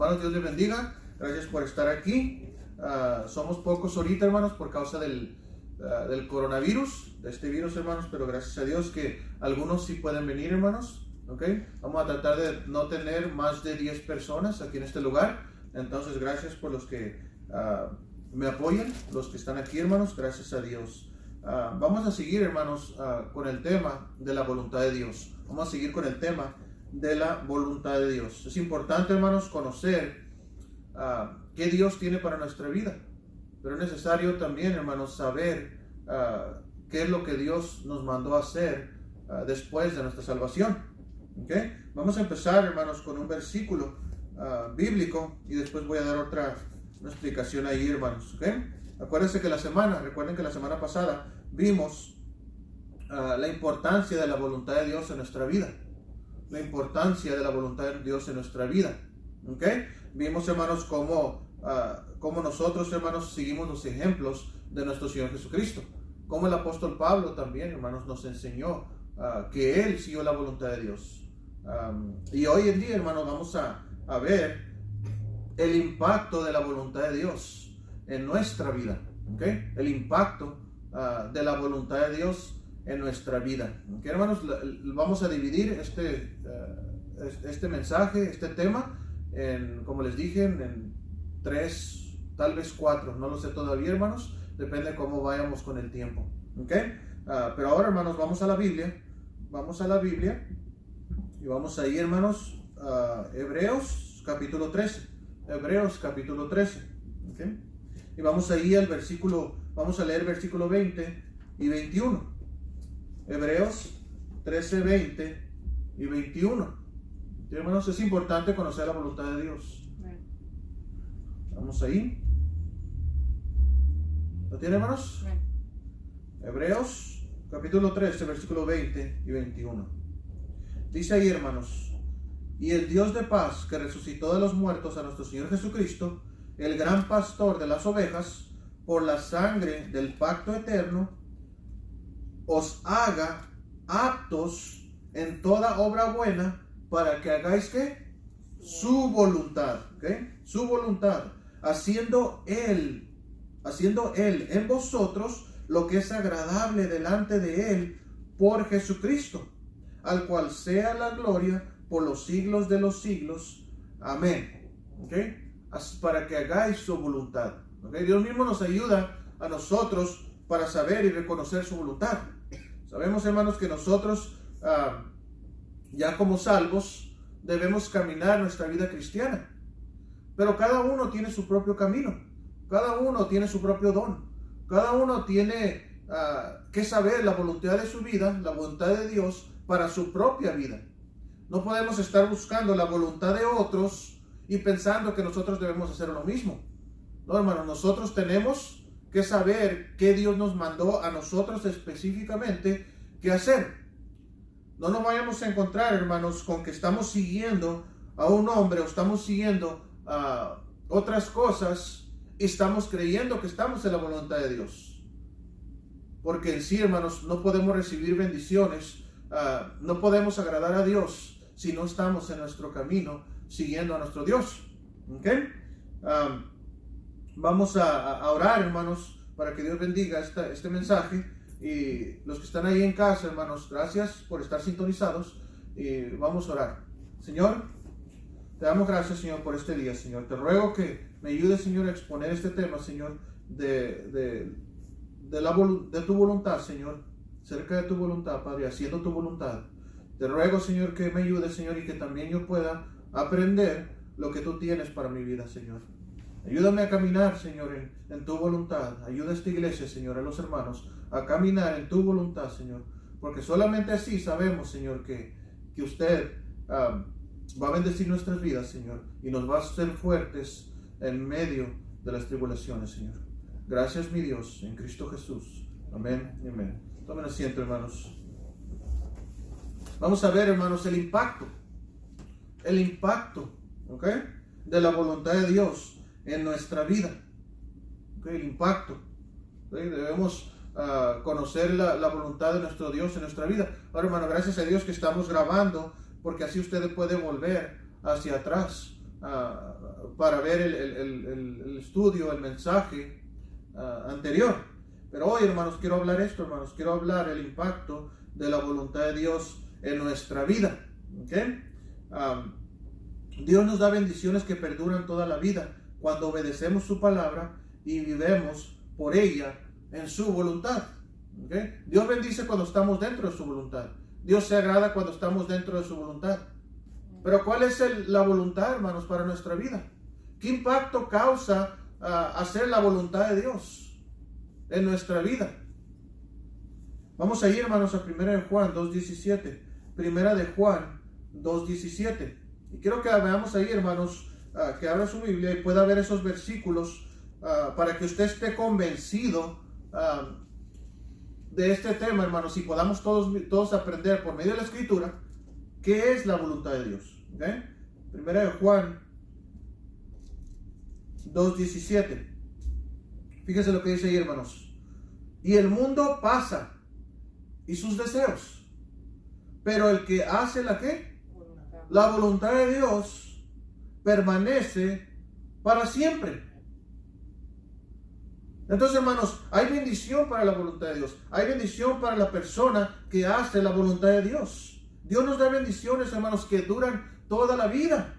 Hermanos, Dios les bendiga. Gracias por estar aquí. Somos pocos ahorita, hermanos, por causa del coronavirus, de este virus, hermanos, pero gracias a Dios que algunos sí pueden venir, hermanos. Okay. Vamos a tratar de no tener más de 10 personas aquí en este lugar. Entonces, gracias por los que me apoyan, los que están aquí, hermanos. Gracias a Dios. Vamos a seguir, hermanos, con el tema de la voluntad de Dios. Vamos a seguir con el tema de la voluntad de Dios. Es importante, hermanos, conocer qué Dios tiene para nuestra vida. Pero es necesario también, hermanos, saber qué es lo que Dios nos mandó a hacer después de nuestra salvación. ¿Okay? Vamos a empezar, hermanos, con un versículo bíblico y después voy a dar una explicación ahí, hermanos. ¿Okay? Recuerden que la semana pasada vimos la importancia de la voluntad de Dios en nuestra vida. La importancia de la voluntad de Dios en nuestra vida. ¿Okay? Vimos, hermanos, cómo nosotros, hermanos, seguimos los ejemplos de nuestro Señor Jesucristo. Como el apóstol Pablo también, hermanos, nos enseñó que Él siguió la voluntad de Dios. Y hoy en día, hermanos, vamos a ver el impacto de la voluntad de Dios en nuestra vida. ¿Okay? El impacto de la voluntad de Dios en nuestra vida. ¿Okay, hermanos? Vamos a dividir este mensaje, este tema, como les dije, en 3, tal vez 4, no lo sé todavía, hermanos, depende de cómo vayamos con el tiempo. ¿Okay? Pero ahora, hermanos, vamos a la Biblia y vamos ahí, hermanos, Hebreos capítulo 13. Hebreos capítulo 13. ¿Okay? Y vamos ahí vamos a leer versículo 20 y 21. Hebreos 13, 20 y 21. ¿Sí, hermanos? Es importante conocer la voluntad de Dios. Vamos ahí. ¿Lo tiene, hermanos? Hebreos capítulo 13, versículo 20 y 21. Dice ahí, hermanos: y el Dios de paz, que resucitó de los muertos a nuestro Señor Jesucristo, el gran pastor de las ovejas, por la sangre del pacto eterno, os haga aptos en toda obra buena, para que hagáis ¿qué? Su voluntad. ¿Okay? Su voluntad, haciendo Él en vosotros lo que es agradable delante de Él por Jesucristo, al cual sea la gloria por los siglos de los siglos. Amén. ¿Okay? Para que hagáis su voluntad. ¿Okay? Dios mismo nos ayuda a nosotros para saber y reconocer su voluntad. Sabemos, hermanos, que nosotros ya como salvos debemos caminar nuestra vida cristiana. Pero cada uno tiene su propio camino. Cada uno tiene su propio don. Cada uno tiene que saber la voluntad de su vida, la voluntad de Dios para su propia vida. No podemos estar buscando la voluntad de otros y pensando que nosotros debemos hacer lo mismo. No, hermanos, nosotros tenemos que saber qué Dios nos mandó a nosotros específicamente qué hacer. No nos vayamos a encontrar, hermanos, con que estamos siguiendo a un hombre o estamos siguiendo otras cosas y estamos creyendo que estamos en la voluntad de Dios. Porque en sí, hermanos, no podemos recibir bendiciones, no podemos agradar a Dios si no estamos en nuestro camino siguiendo a nuestro Dios. ¿Okay? Vamos a orar, hermanos, para que Dios bendiga este mensaje. Y los que están ahí en casa, hermanos, gracias por estar sintonizados. Y vamos a orar. Señor, te damos gracias, Señor, por este día, Señor. Te ruego que me ayudes, Señor, a exponer este tema, Señor, de tu voluntad, Señor, cerca de tu voluntad, Padre, haciendo tu voluntad. Te ruego, Señor, que me ayudes, Señor, y que también yo pueda aprender lo que tú tienes para mi vida, Señor. Ayúdame a caminar, Señor, en tu voluntad. Ayuda a esta iglesia, Señor, a los hermanos, a caminar en tu voluntad, Señor. Porque solamente así sabemos, Señor, que usted va a bendecir nuestras vidas, Señor, y nos va a hacer fuertes en medio de las tribulaciones, Señor. Gracias, mi Dios, en Cristo Jesús. Amén y amén. Tomen asiento, hermanos. Vamos a ver, hermanos, el impacto, ¿okay? De la voluntad de Dios en nuestra vida. ¿Okay? El impacto. ¿Okay? Debemos conocer la voluntad de nuestro Dios en nuestra vida. Ahora, hermano, gracias a Dios que estamos grabando, porque así usted puede volver hacia atrás para ver el estudio, el mensaje anterior. Pero hoy, hermanos, quiero hablar esto, hermanos. Quiero hablar el impacto de la voluntad de Dios en nuestra vida. ¿Okay? Dios nos da bendiciones que perduran toda la vida cuando obedecemos su palabra y vivemos por ella en su voluntad. ¿Okay? Dios bendice cuando estamos dentro de su voluntad. Dios se agrada cuando estamos dentro de su voluntad. Pero ¿cuál es la voluntad, hermanos, para nuestra vida? ¿Qué impacto causa hacer la voluntad de Dios en nuestra vida? Vamos a ir, hermanos, a 1 de Juan 2.17. 1 de Juan 2.17. Y quiero que veamos ahí, hermanos, que abra su Biblia y pueda ver esos versículos para que usted esté convencido de este tema, hermanos, y podamos todos aprender por medio de la Escritura qué es la voluntad de Dios. ¿Okay? 1 de Juan 2.17. Fíjense lo que dice ahí, hermanos. Y el mundo pasa y sus deseos, pero el que hace la ¿qué? La voluntad de Dios permanece para siempre. Entonces, hermanos, hay bendición para la voluntad de Dios. Hay bendición para la persona que hace la voluntad de Dios. Dios nos da bendiciones, hermanos, que duran toda la vida.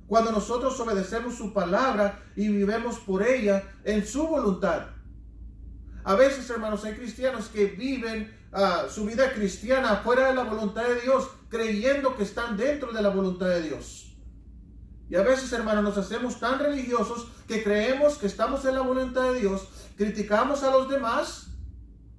Cuando nosotros obedecemos su palabra y vivemos por ella en su voluntad. A veces, hermanos, hay cristianos que viven su vida cristiana fuera de la voluntad de Dios, creyendo que están dentro de la voluntad de Dios. Y a veces, hermanos, nos hacemos tan religiosos que creemos que estamos en la voluntad de Dios, criticamos a los demás,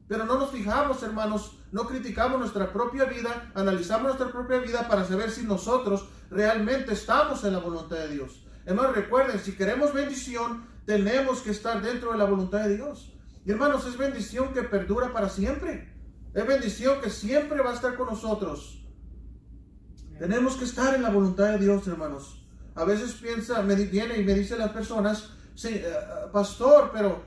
pero no nos fijamos, hermanos, no criticamos nuestra propia vida, analizamos nuestra propia vida para saber si nosotros realmente estamos en la voluntad de Dios. Hermanos, recuerden, si queremos bendición, tenemos que estar dentro de la voluntad de Dios. Y hermanos, es bendición que perdura para siempre. Es bendición que siempre va a estar con nosotros. Tenemos que estar en la voluntad de Dios, hermanos. A veces viene y me dicen las personas, sí, pastor, pero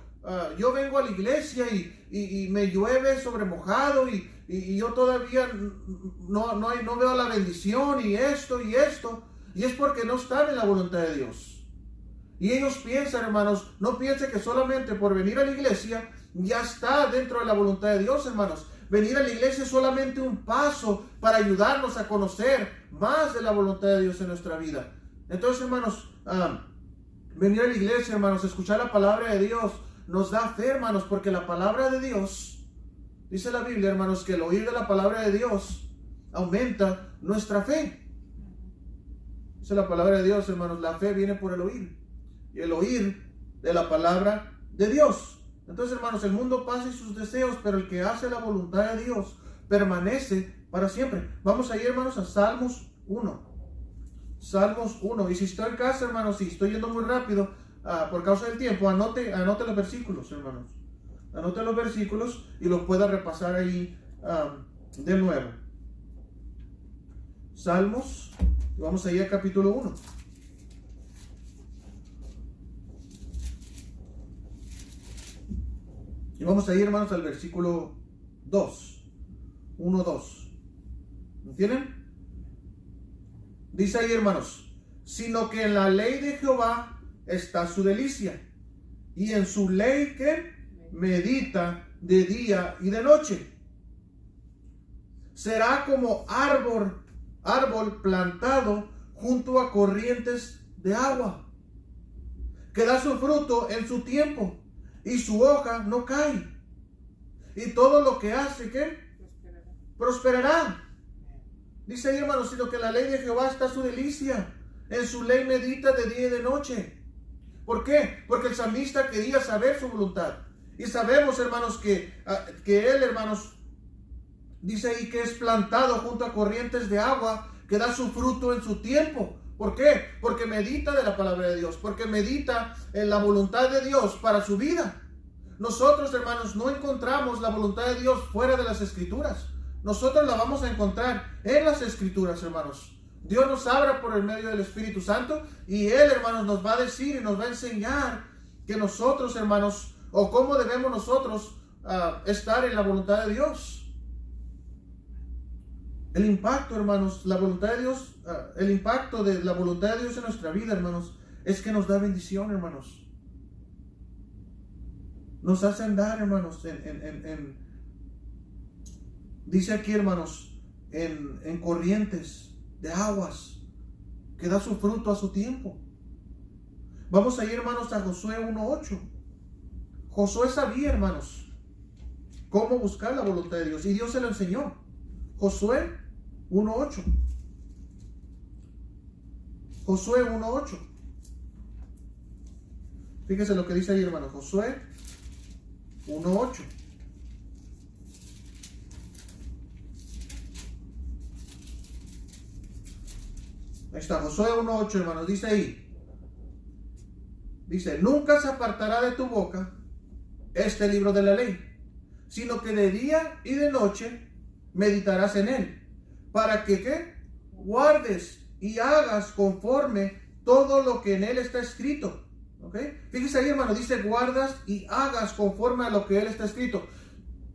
yo vengo a la iglesia y me llueve sobre mojado y yo todavía no veo la bendición y esto. Y es porque no están en la voluntad de Dios. Y ellos piensan, hermanos, no piensen que solamente por venir a la iglesia ya está dentro de la voluntad de Dios, hermanos. Venir a la iglesia es solamente un paso para ayudarnos a conocer más de la voluntad de Dios en nuestra vida. Entonces, hermanos, venir a la iglesia, hermanos, escuchar la palabra de Dios nos da fe, hermanos, porque la palabra de Dios, dice la Biblia, hermanos, que el oír de la palabra de Dios aumenta nuestra fe. Dice la palabra de Dios, hermanos, la fe viene por el oír, y el oír de la palabra de Dios. Entonces, hermanos, el mundo pasa y sus deseos, pero el que hace la voluntad de Dios permanece para siempre. Vamos a ir, hermanos, a Salmos 1. Salmos 1. Y si estoy en casa, hermanos, si estoy yendo muy rápido por causa del tiempo, anote los versículos, hermanos. Anote los versículos y los pueda repasar ahí de nuevo. Salmos, vamos a ir al capítulo 1. Y vamos a ir, hermanos, al versículo 2. 1, 2. ¿Entienden? Dice ahí, hermanos, sino que en la ley de Jehová está su delicia, y en su ley que medita de día y de noche. Será como árbol plantado junto a corrientes de agua, que da su fruto en su tiempo, y su hoja no cae, y todo lo que hace, ¿qué? Prosperará. Dice ahí, hermanos, sino que en la ley de Jehová está su delicia, en su ley medita de día y de noche. ¿Por qué? Porque el salmista quería saber su voluntad. Y sabemos, hermanos, que él, hermanos, dice ahí que es plantado junto a corrientes de agua, que da su fruto en su tiempo. ¿Por qué? Porque medita de la palabra de Dios, porque medita en la voluntad de Dios para su vida. Nosotros, hermanos, no encontramos la voluntad de Dios fuera de las Escrituras. Nosotros la vamos a encontrar en las Escrituras, hermanos. Dios nos habla por el medio del Espíritu Santo y Él, hermanos, nos va a decir y nos va a enseñar que nosotros, hermanos, o cómo debemos nosotros estar en la voluntad de Dios. El impacto, hermanos, la voluntad de Dios, el impacto de la voluntad de Dios en nuestra vida, hermanos, es que nos da bendición, hermanos. Nos hace andar, hermanos, dice aquí, hermanos, en corrientes de aguas, que da su fruto a su tiempo. Vamos a ir, hermanos, a Josué 1:8. Josué sabía, hermanos, cómo buscar la voluntad de Dios, y Dios se lo enseñó. Josué 1:8. Josué 1:8. Fíjese lo que dice ahí, hermanos. Josué 1:8. Ahí está, Josué 1:8, hermanos. Dice ahí. Dice, nunca se apartará de tu boca este libro de la ley, sino que de día y de noche meditarás en él, para que ¿qué? Guardes y hagas conforme todo lo que en él está escrito. ¿Okay? Fíjese ahí, hermano, dice guardas y hagas conforme a lo que él está escrito.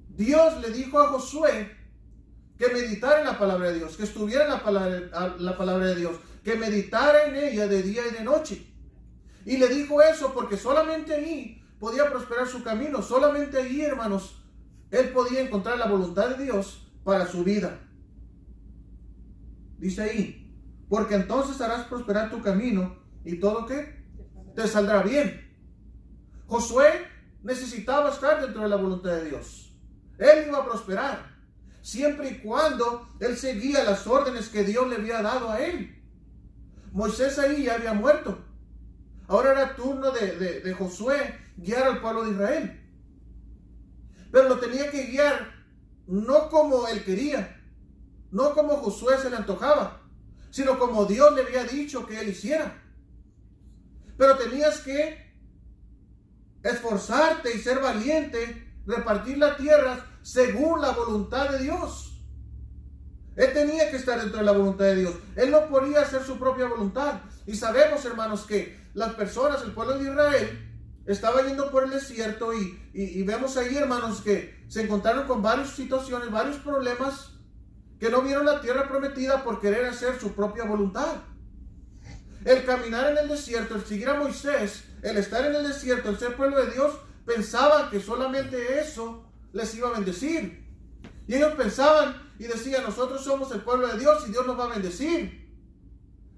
Dios le dijo a Josué que meditara en la palabra de Dios, que estuviera en la palabra de Dios, que meditara en ella de día y de noche. Y le dijo eso porque solamente ahí podía prosperar su camino, solamente ahí, hermanos, él podía encontrar la voluntad de Dios para su vida. Dice ahí, porque entonces harás prosperar tu camino y todo ¿qué? Te saldrá bien. Josué necesitaba estar dentro de la voluntad de Dios. Él iba a prosperar siempre y cuando él seguía las órdenes que Dios le había dado a él. Moisés ahí ya había muerto. Ahora era turno de Josué guiar al pueblo de Israel. Pero lo tenía que guiar no como él quería, no como Josué se le antojaba, sino como Dios le había dicho que él hiciera. Pero tenías que esforzarte y ser valiente, repartir la tierra según la voluntad de Dios. Él tenía que estar dentro de la voluntad de Dios. Él no podía hacer su propia voluntad. Y sabemos, hermanos, que las personas, el pueblo de Israel, estaba yendo por el desierto y vemos ahí, hermanos, que se encontraron con varias situaciones, varios problemas, que no vieron la tierra prometida por querer hacer su propia voluntad. El caminar en el desierto, el seguir a Moisés, el estar en el desierto, el ser pueblo de Dios, pensaban que solamente eso les iba a bendecir. Y ellos pensaban y decían, nosotros somos el pueblo de Dios y Dios nos va a bendecir.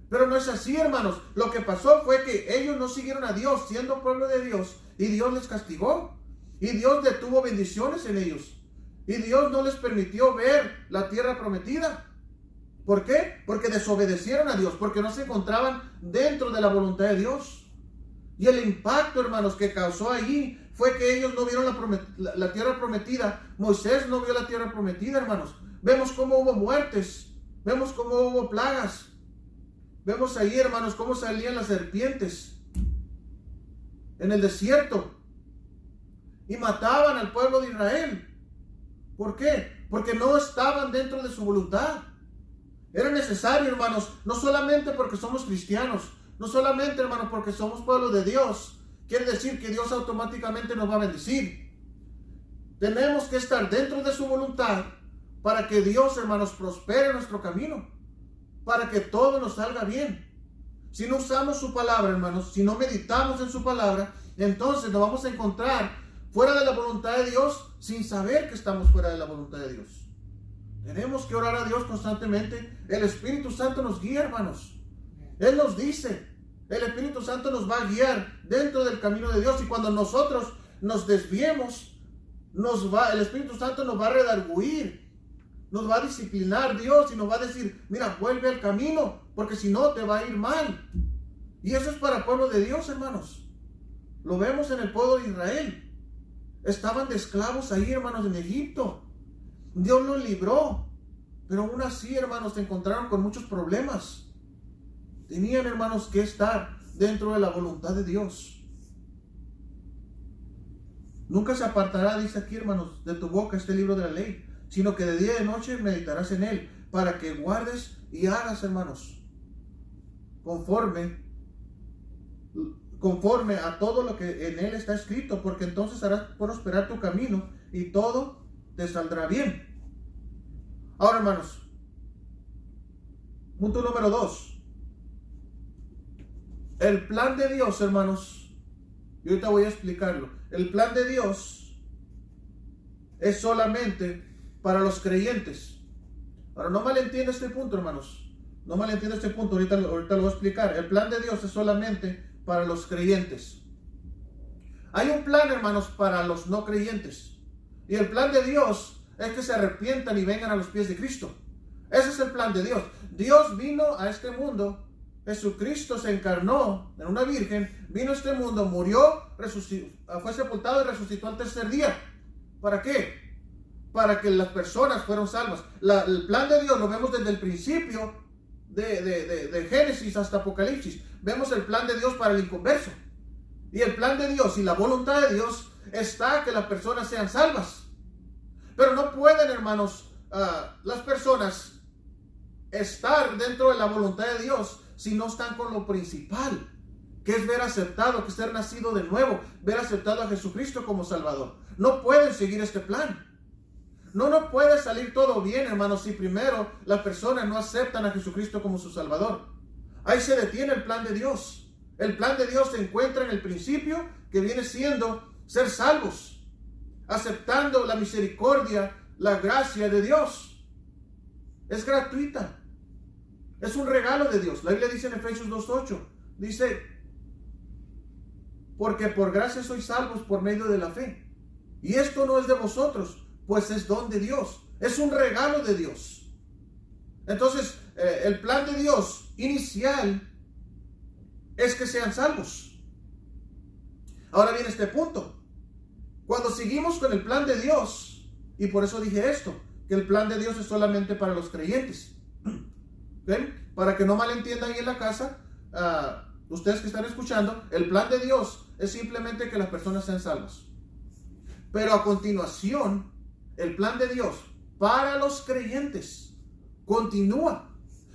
Pero no es así, hermanos. Lo que pasó fue que ellos no siguieron a Dios siendo pueblo de Dios y Dios les castigó. Y Dios detuvo bendiciones en ellos. Y Dios no les permitió ver la tierra prometida. ¿Por qué? Porque desobedecieron a Dios, porque no se encontraban dentro de la voluntad de Dios. Y el impacto, hermanos, que causó allí fue que ellos no vieron la tierra prometida. Moisés no vio la tierra prometida, hermanos. Vemos cómo hubo muertes, vemos cómo hubo plagas. Vemos ahí, hermanos, cómo salían las serpientes en el desierto y mataban al pueblo de Israel. ¿Por qué? Porque no estaban dentro de su voluntad. Era necesario, hermanos, no solamente porque somos cristianos, no solamente, hermanos, porque somos pueblo de Dios, quiere decir que Dios automáticamente nos va a bendecir. Tenemos que estar dentro de su voluntad para que Dios, hermanos, prospere nuestro camino, para que todo nos salga bien. Si no usamos su palabra, hermanos, si no meditamos en su palabra, entonces nos vamos a encontrar fuera de la voluntad de Dios sin saber que estamos fuera de la voluntad de Dios. Tenemos que orar a Dios constantemente. El Espíritu Santo nos guía, hermanos. Él nos dice, el Espíritu Santo nos va a guiar dentro del camino de Dios. Y cuando nosotros nos desviemos, el Espíritu Santo nos va a redarguir, nos va a disciplinar Dios y nos va a decir, mira, vuelve al camino, porque si no te va a ir mal. Y eso es para el pueblo de Dios, hermanos. Lo vemos en el pueblo de Israel. Estaban de esclavos ahí, hermanos, en Egipto. Dios los libró, pero aún así, hermanos, se encontraron con muchos problemas. Tenían, hermanos, que estar dentro de la voluntad de Dios. Nunca se apartará, dice aquí, hermanos, de tu boca este libro de la ley, sino que de día y de noche meditarás en él, para que guardes y hagas, hermanos, conforme a todo lo que en él está escrito, porque entonces harás prosperar tu camino y todo te saldrá bien. Ahora, hermanos, Punto número 2. El plan de Dios, hermanos, y ahorita voy a explicarlo. El plan de Dios es solamente para los creyentes. Ahora, no malentienda este punto, hermanos. No malentienda este punto, ahorita lo voy a explicar. El plan de Dios es solamente para los creyentes. Hay un plan, hermanos, para los no creyentes. Y el plan de Dios es que se arrepientan y vengan a los pies de Cristo. Ese es el plan de Dios. Dios vino a este mundo. Jesucristo se encarnó en una virgen, vino a este mundo, murió, fue sepultado y resucitó al tercer día. ¿Para qué? Para que las personas fueran salvas. El plan de Dios lo vemos desde el principio de Génesis hasta Apocalipsis. Vemos el plan de Dios para el inconverso. Y el plan de Dios y la voluntad de Dios está que las personas sean salvas. Pero no pueden, hermanos, las personas estar dentro de la voluntad de Dios si no están con lo principal, que es ver aceptado, que es ser nacido de nuevo, ver aceptado a Jesucristo como Salvador. No pueden seguir este plan. No puede salir todo bien, hermanos, si primero las personas no aceptan a Jesucristo como su Salvador. Ahí se detiene el plan de Dios. El plan de Dios se encuentra en el principio, que viene siendo ser salvos, aceptando la misericordia, la gracia de Dios. Es gratuita. Es un regalo de Dios. La Biblia dice en Efesios 2:8, dice, porque por gracia sois salvos por medio de la fe. Y esto no es de vosotros, pues es don de Dios. Es un regalo de Dios. Entonces, el plan de Dios inicial es que sean salvos. Ahora viene este punto. Cuando seguimos con el plan de Dios, y por eso dije esto, que el plan de Dios es solamente para los creyentes. ¿Ven? Para que no malentiendan ahí en la casa, ustedes que están escuchando, el plan de Dios es simplemente que las personas sean salvas. Pero a continuación, el plan de Dios para los creyentes continúa.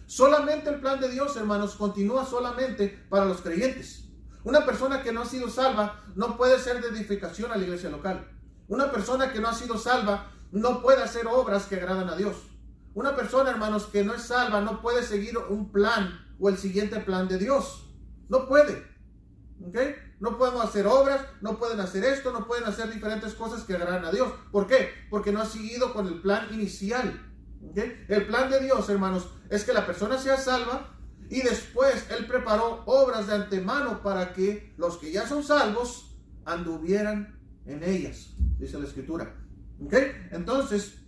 Solamente el plan de Dios, hermanos, continúa solamente para los creyentes. Una persona que no ha sido salva no puede ser de edificación a la iglesia local. Una persona que no ha sido salva no puede hacer obras que agradan a Dios. Una persona, hermanos, que no es salva no puede seguir un plan o el siguiente plan de Dios. No puede. ¿Ok? No podemos hacer obras, no pueden hacer esto, no pueden hacer diferentes cosas que agradan a Dios. ¿Por qué? Porque no ha seguido con el plan inicial. ¿Ok? El plan de Dios, hermanos, es que la persona sea salva y después Él preparó obras de antemano para que los que ya son salvos anduvieran en ellas, dice la Escritura. ¿Ok? Entonces,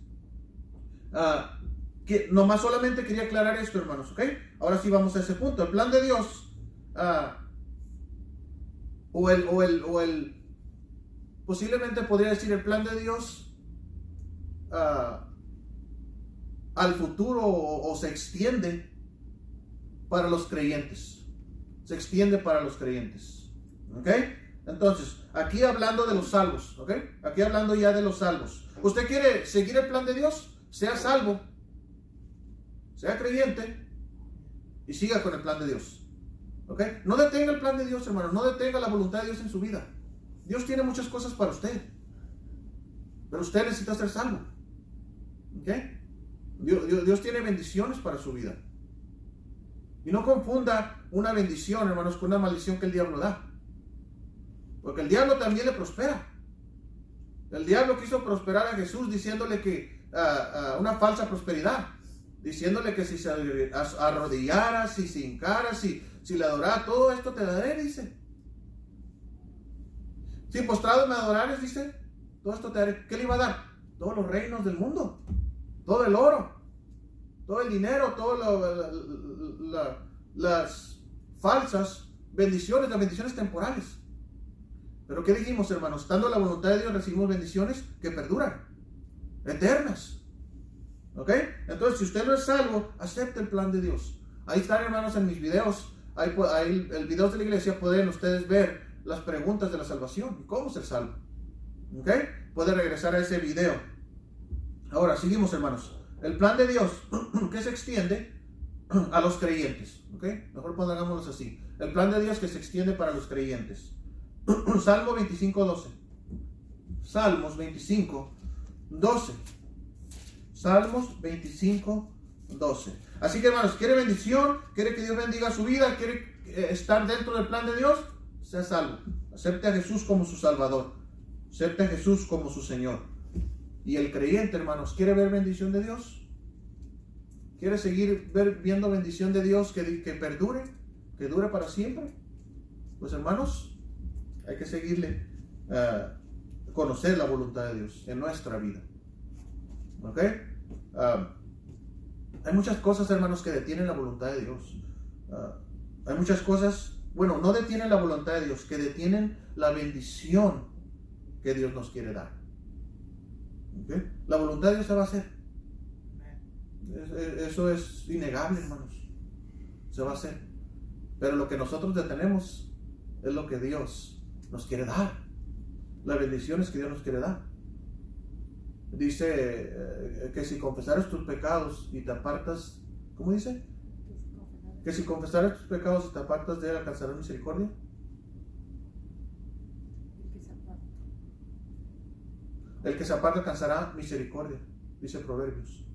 que nomás solamente quería aclarar esto, hermanos, ¿ok? Ahora sí vamos a ese punto. El plan de Dios, posiblemente podría decir el plan de Dios al futuro o se extiende para los creyentes. Se extiende para los creyentes, ¿ok? Entonces, aquí hablando de los salvos, ¿ok? Aquí hablando ya de los salvos. ¿Usted quiere seguir el plan de Dios? Sea salvo, sea creyente y siga con el plan de Dios. ¿Ok? No detenga el plan de Dios, hermano. No detenga la voluntad de Dios en su vida. Dios tiene muchas cosas para usted, pero usted necesita ser salvo. ¿Ok? Dios tiene bendiciones para su vida. Y no confunda una bendición, hermanos, con una maldición que el diablo da. Porque el diablo también le prospera. El diablo quiso prosperar a Jesús diciéndole que una falsa prosperidad. Diciéndole que si se arrodillara, si se hincara, si le adorara, todo esto te daré, dice. Si postrado me adorares, dice, todo esto te daré. ¿Qué le iba a dar? Todos los reinos del mundo, todo el oro, todo el dinero, todas las falsas bendiciones, las bendiciones temporales. Pero ¿qué dijimos, hermanos? Estando en la voluntad de Dios recibimos bendiciones que perduran, eternas. ¿Ok? Entonces, si usted no es salvo, acepte el plan de Dios. Ahí están, hermanos, en mis videos. Ahí el video de la iglesia pueden ustedes ver las preguntas de la salvación. ¿Cómo ser salvo? ¿Ok? Puede regresar a ese video. Ahora, seguimos, hermanos. El plan de Dios que se extiende a los creyentes. ¿Ok? Mejor pongámoslo así. El plan de Dios que se extiende para los creyentes. Salmo 25:12. Salmos 25:12. Salmos 25, 12. Así que, hermanos, quiere bendición, quiere que Dios bendiga su vida, quiere estar dentro del plan de Dios, sea salvo. Acepte a Jesús como su Salvador. Acepte a Jesús como su Señor. Y el creyente, hermanos, quiere ver bendición de Dios. Quiere seguir viendo bendición de Dios que perdure, que dure para siempre. Pues, hermanos, hay que seguirle, conocer la voluntad de Dios en nuestra vida. ¿Ok? Hay muchas cosas, hermanos, que detienen la voluntad de Dios. Hay muchas cosas, bueno, no detienen la voluntad de Dios, que detienen la bendición que Dios nos quiere dar. ¿Okay? La voluntad de Dios se va a hacer. Eso es innegable, hermanos. Se va a hacer. Pero lo que nosotros detenemos es lo que Dios nos quiere dar. Las bendiciones que Dios nos quiere dar. Dice que si confesares tus pecados y te apartas, ¿cómo dice? Que si confesares tus pecados y te apartas de él, alcanzarás misericordia. El que se aparta alcanzará misericordia, dice Proverbios.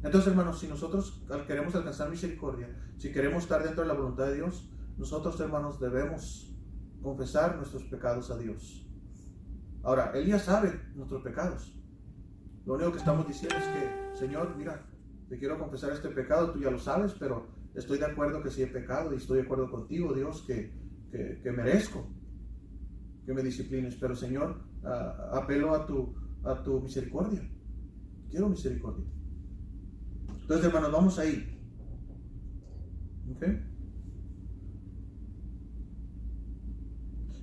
Entonces, hermanos, si nosotros queremos alcanzar misericordia, si queremos estar dentro de la voluntad de Dios, nosotros, hermanos, debemos confesar nuestros pecados a Dios. Ahora, Él ya sabe nuestros pecados. Lo único que estamos diciendo es que, Señor, mira, te quiero confesar este pecado, tú ya lo sabes, pero estoy de acuerdo que sí he pecado y estoy de acuerdo contigo, Dios, que merezco que me disciplines, pero, Señor, apelo a tu misericordia. Quiero misericordia. Entonces, hermanos, vamos ahí. ¿Ok?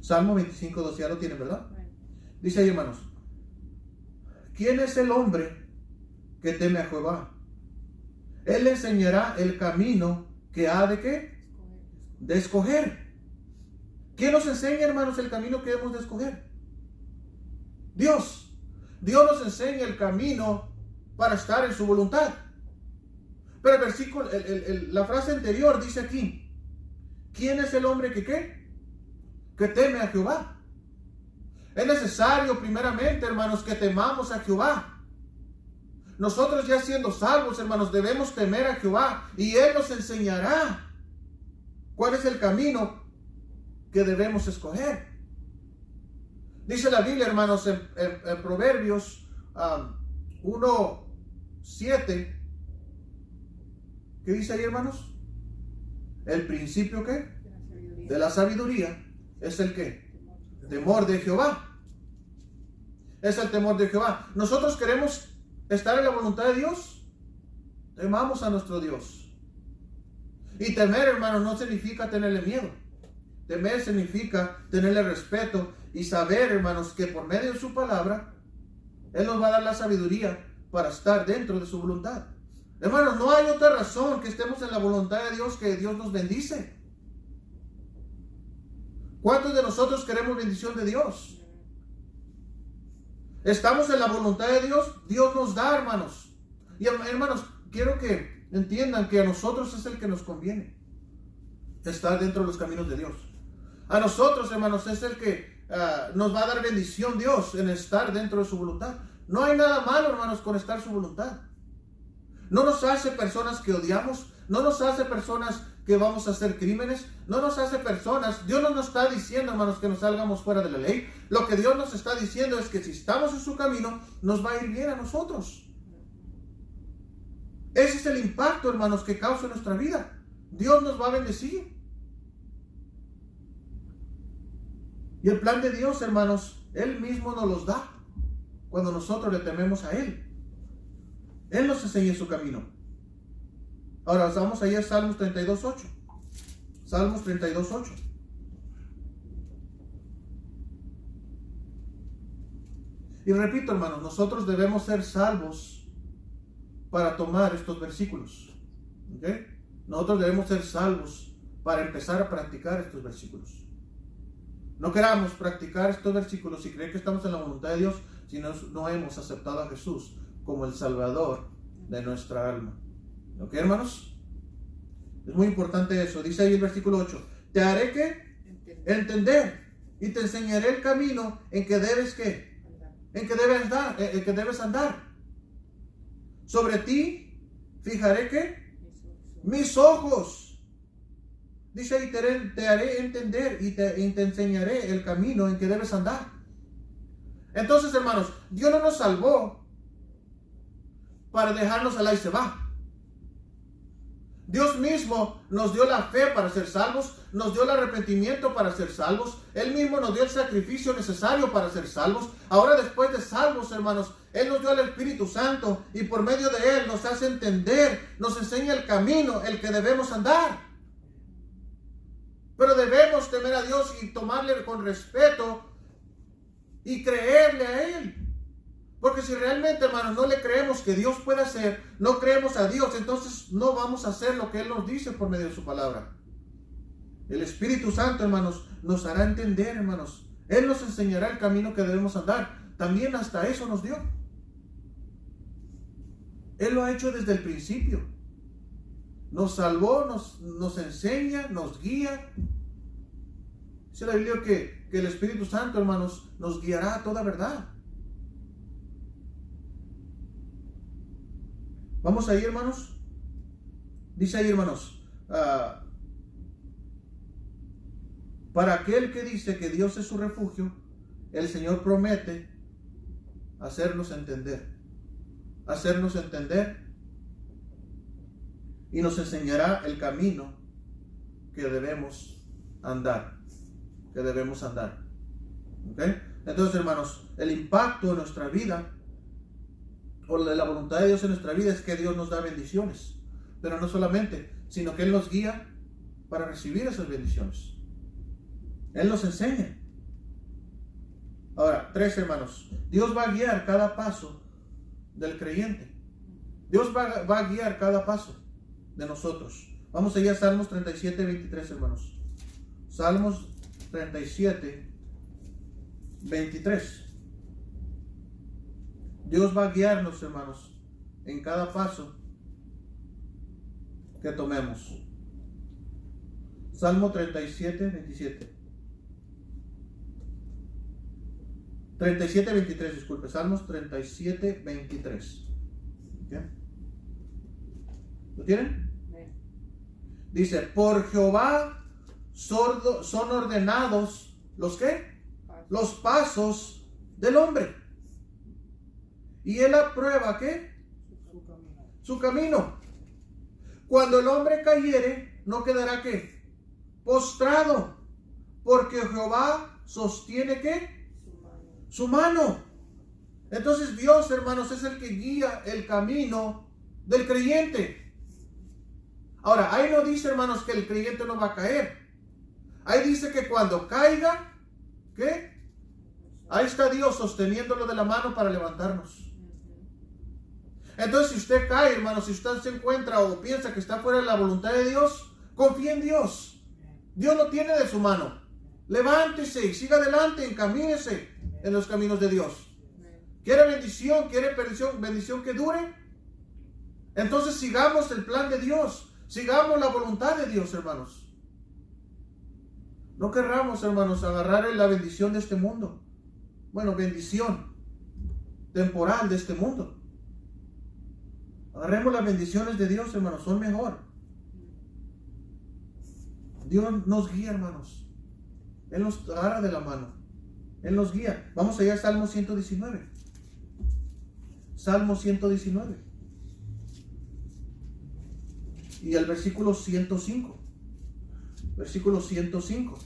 Salmo 25, 12, ya lo tienen, ¿verdad? Dice ahí, hermanos, ¿quién es el hombre que teme a Jehová? Él le enseñará el camino que ha de ¿qué? De escoger. ¿Quién nos enseña, hermanos, el camino que debemos de escoger? Dios. Dios nos enseña el camino para estar en su voluntad. Pero el versículo, la frase anterior dice aquí, ¿quién es el hombre que qué? Que teme a Jehová. Es necesario primeramente, hermanos, que temamos a Jehová. Nosotros ya siendo salvos, hermanos, debemos temer a Jehová y Él nos enseñará cuál es el camino que debemos escoger. Dice la Biblia, hermanos, en Proverbios 1:7, ¿qué dice ahí, hermanos? El principio ¿qué? De la sabiduría es el ¿qué? Temor de Jehová. Es el temor de Jehová. Nosotros queremos estar en la voluntad de Dios. Temamos a nuestro Dios. Y temer, hermanos, no significa tenerle miedo. Temer significa tenerle respeto y saber, hermanos, que por medio de su palabra Él nos va a dar la sabiduría para estar dentro de su voluntad. Hermanos, no hay otra razón que estemos en la voluntad de Dios que Dios nos bendice. ¿Cuántos de nosotros queremos bendición de Dios? Estamos en la voluntad de Dios, Dios nos da, hermanos. Y hermanos, quiero que entiendan que a nosotros es el que nos conviene estar dentro de los caminos de Dios. A nosotros, hermanos, es el que nos va a dar bendición Dios en estar dentro de su voluntad. No hay nada malo, hermanos, con estar en su voluntad. No nos hace personas que odiamos, no nos hace personas que vamos a hacer crímenes, no nos hace personas. Dios no nos está diciendo, hermanos, que nos salgamos fuera de la ley. Lo que Dios nos está diciendo es que si estamos en su camino, nos va a ir bien a nosotros. Ese es el impacto, hermanos, que causa en nuestra vida. Dios nos va a bendecir. Y el plan de Dios, hermanos, Él mismo nos los da cuando nosotros le tememos a Él. Él nos enseña su camino. Ahora vamos allá a Salmos 32:8. Salmos 32:8. Y repito, hermanos, nosotros debemos ser salvos para tomar estos versículos. ¿Okay? Nosotros debemos ser salvos para empezar a practicar estos versículos. No queramos practicar estos versículos y creer que estamos en la voluntad de Dios si no hemos aceptado a Jesús como el Salvador de nuestra alma. ¿Ok, hermanos? Es muy importante eso. Dice ahí el versículo 8. Te haré ¿qué? Entender y te enseñaré el camino en que debes ¿qué? En que debes andar. Sobre ti fijaré ¿qué? Mis ojos. Dice, y te haré entender y te enseñaré el camino en que debes andar. Entonces, hermanos, Dios no nos salvó para dejarnos al ahí se va. Dios mismo nos dio la fe para ser salvos, nos dio el arrepentimiento para ser salvos, Él mismo nos dio el sacrificio necesario para ser salvos. Ahora, después de salvos, hermanos, Él nos dio el Espíritu Santo y por medio de Él nos hace entender, nos enseña el camino, el que debemos andar. Pero debemos temer a Dios y tomarle con respeto y creerle a Él. Porque si realmente, hermanos, no le creemos que Dios puede hacer, no creemos a Dios, entonces no vamos a hacer lo que Él nos dice por medio de su palabra. El Espíritu Santo, hermanos, nos hará entender, hermanos. Él nos enseñará el camino que debemos andar. También hasta eso nos dio. Él lo ha hecho desde el principio. Nos salvó, nos enseña, nos guía. Dice la Biblia que el Espíritu Santo, hermanos, nos guiará a toda verdad. Vamos ahí, hermanos. Dice ahí, hermanos, para aquel que dice que Dios es su refugio, el Señor promete hacernos entender y nos enseñará el camino que debemos andar, ¿okay? Entonces, hermanos, el impacto de nuestra vida o de la voluntad de Dios en nuestra vida es que Dios nos da bendiciones, pero no solamente, sino que Él nos guía para recibir esas bendiciones. Él nos enseña. Ahora, 3, hermanos, Dios va a guiar cada paso del creyente. Dios va a guiar cada paso de nosotros. Vamos allá a Salmos 37, 23, hermanos. Salmos 37, 23. Dios va a guiarnos, hermanos, en cada paso que tomemos. Salmo 37, 27. 37, 23, disculpe. Salmos 37, 23. ¿Okay? ¿Lo tienen? Dice, por Jehová son ordenados, ¿los qué? Los pasos del hombre. Y Él aprueba, ¿qué? Su camino. Cuando el hombre cayere, no quedará, ¿qué? Postrado. Porque Jehová sostiene, ¿qué? Su mano. Entonces Dios, hermanos, es el que guía el camino del creyente. Ahora, ahí no dice, hermanos, que el creyente no va a caer. Ahí dice que cuando caiga, ¿qué? Ahí está Dios sosteniéndolo de la mano para levantarnos. Entonces, si usted cae, hermano, si usted se encuentra o piensa que está fuera de la voluntad de Dios, confíe en Dios. Dios lo tiene de su mano. Levántese y siga adelante, encamínese en los caminos de Dios. ¿Quiere bendición? ¿Quiere bendición que dure? Entonces sigamos el plan de Dios. Sigamos la voluntad de Dios, hermanos. No querramos, hermanos, agarrar la bendición de este mundo. Bueno, bendición temporal de este mundo. Agarremos las bendiciones de Dios, hermanos, son mejor. Dios nos guía, hermanos. Él nos agarra de la mano. Él nos guía. Vamos allá a Salmo 119. Salmo 119. Y el versículo 105. Versículo 105.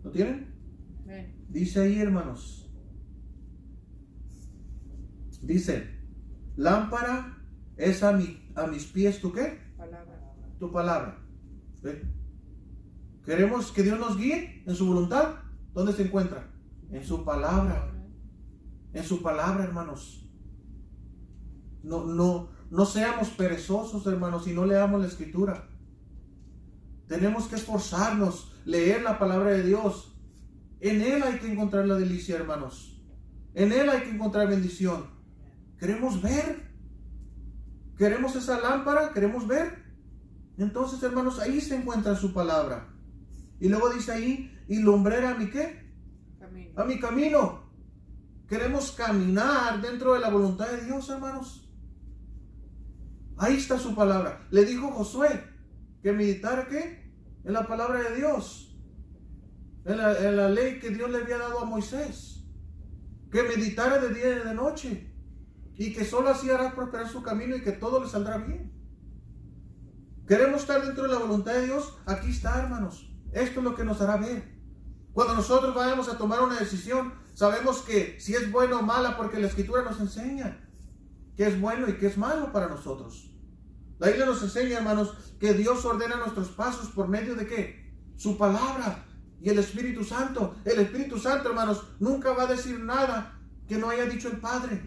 ¿Lo tienen? Dice ahí, hermanos. Dice, lámpara es a mis pies, ¿tu qué? Tu palabra. ¿Sí? ¿Queremos que Dios nos guíe en su voluntad? ¿Dónde se encuentra? En su palabra. En su palabra, hermanos. No seamos perezosos, hermanos, y no leamos la escritura. Tenemos que esforzarnos, leer la palabra de Dios. En Él hay que encontrar la delicia, hermanos. En Él hay que encontrar bendición. ¿Queremos ver? ¿Queremos esa lámpara? ¿Queremos ver? Entonces, hermanos, ahí se encuentra su palabra. Y luego dice ahí, y lumbrera a mi ¿qué? Camino. A mi camino. Queremos caminar dentro de la voluntad de Dios, hermanos. Ahí está su palabra. Le dijo Josué que meditara, ¿qué? En la palabra de Dios. En la ley que Dios le había dado a Moisés. Que meditara de día y de noche. Y que solo así hará prosperar su camino y que todo le saldrá bien. Queremos estar dentro de la voluntad de Dios. Aquí está, hermanos. Esto es lo que nos hará ver. Cuando nosotros vayamos a tomar una decisión, sabemos que si es buena o mala, porque la Escritura nos enseña qué es bueno y qué es malo para nosotros. La Biblia nos enseña, hermanos, que Dios ordena nuestros pasos por medio de ¿qué? Su palabra y el Espíritu Santo. El Espíritu Santo, hermanos, nunca va a decir nada que no haya dicho el Padre.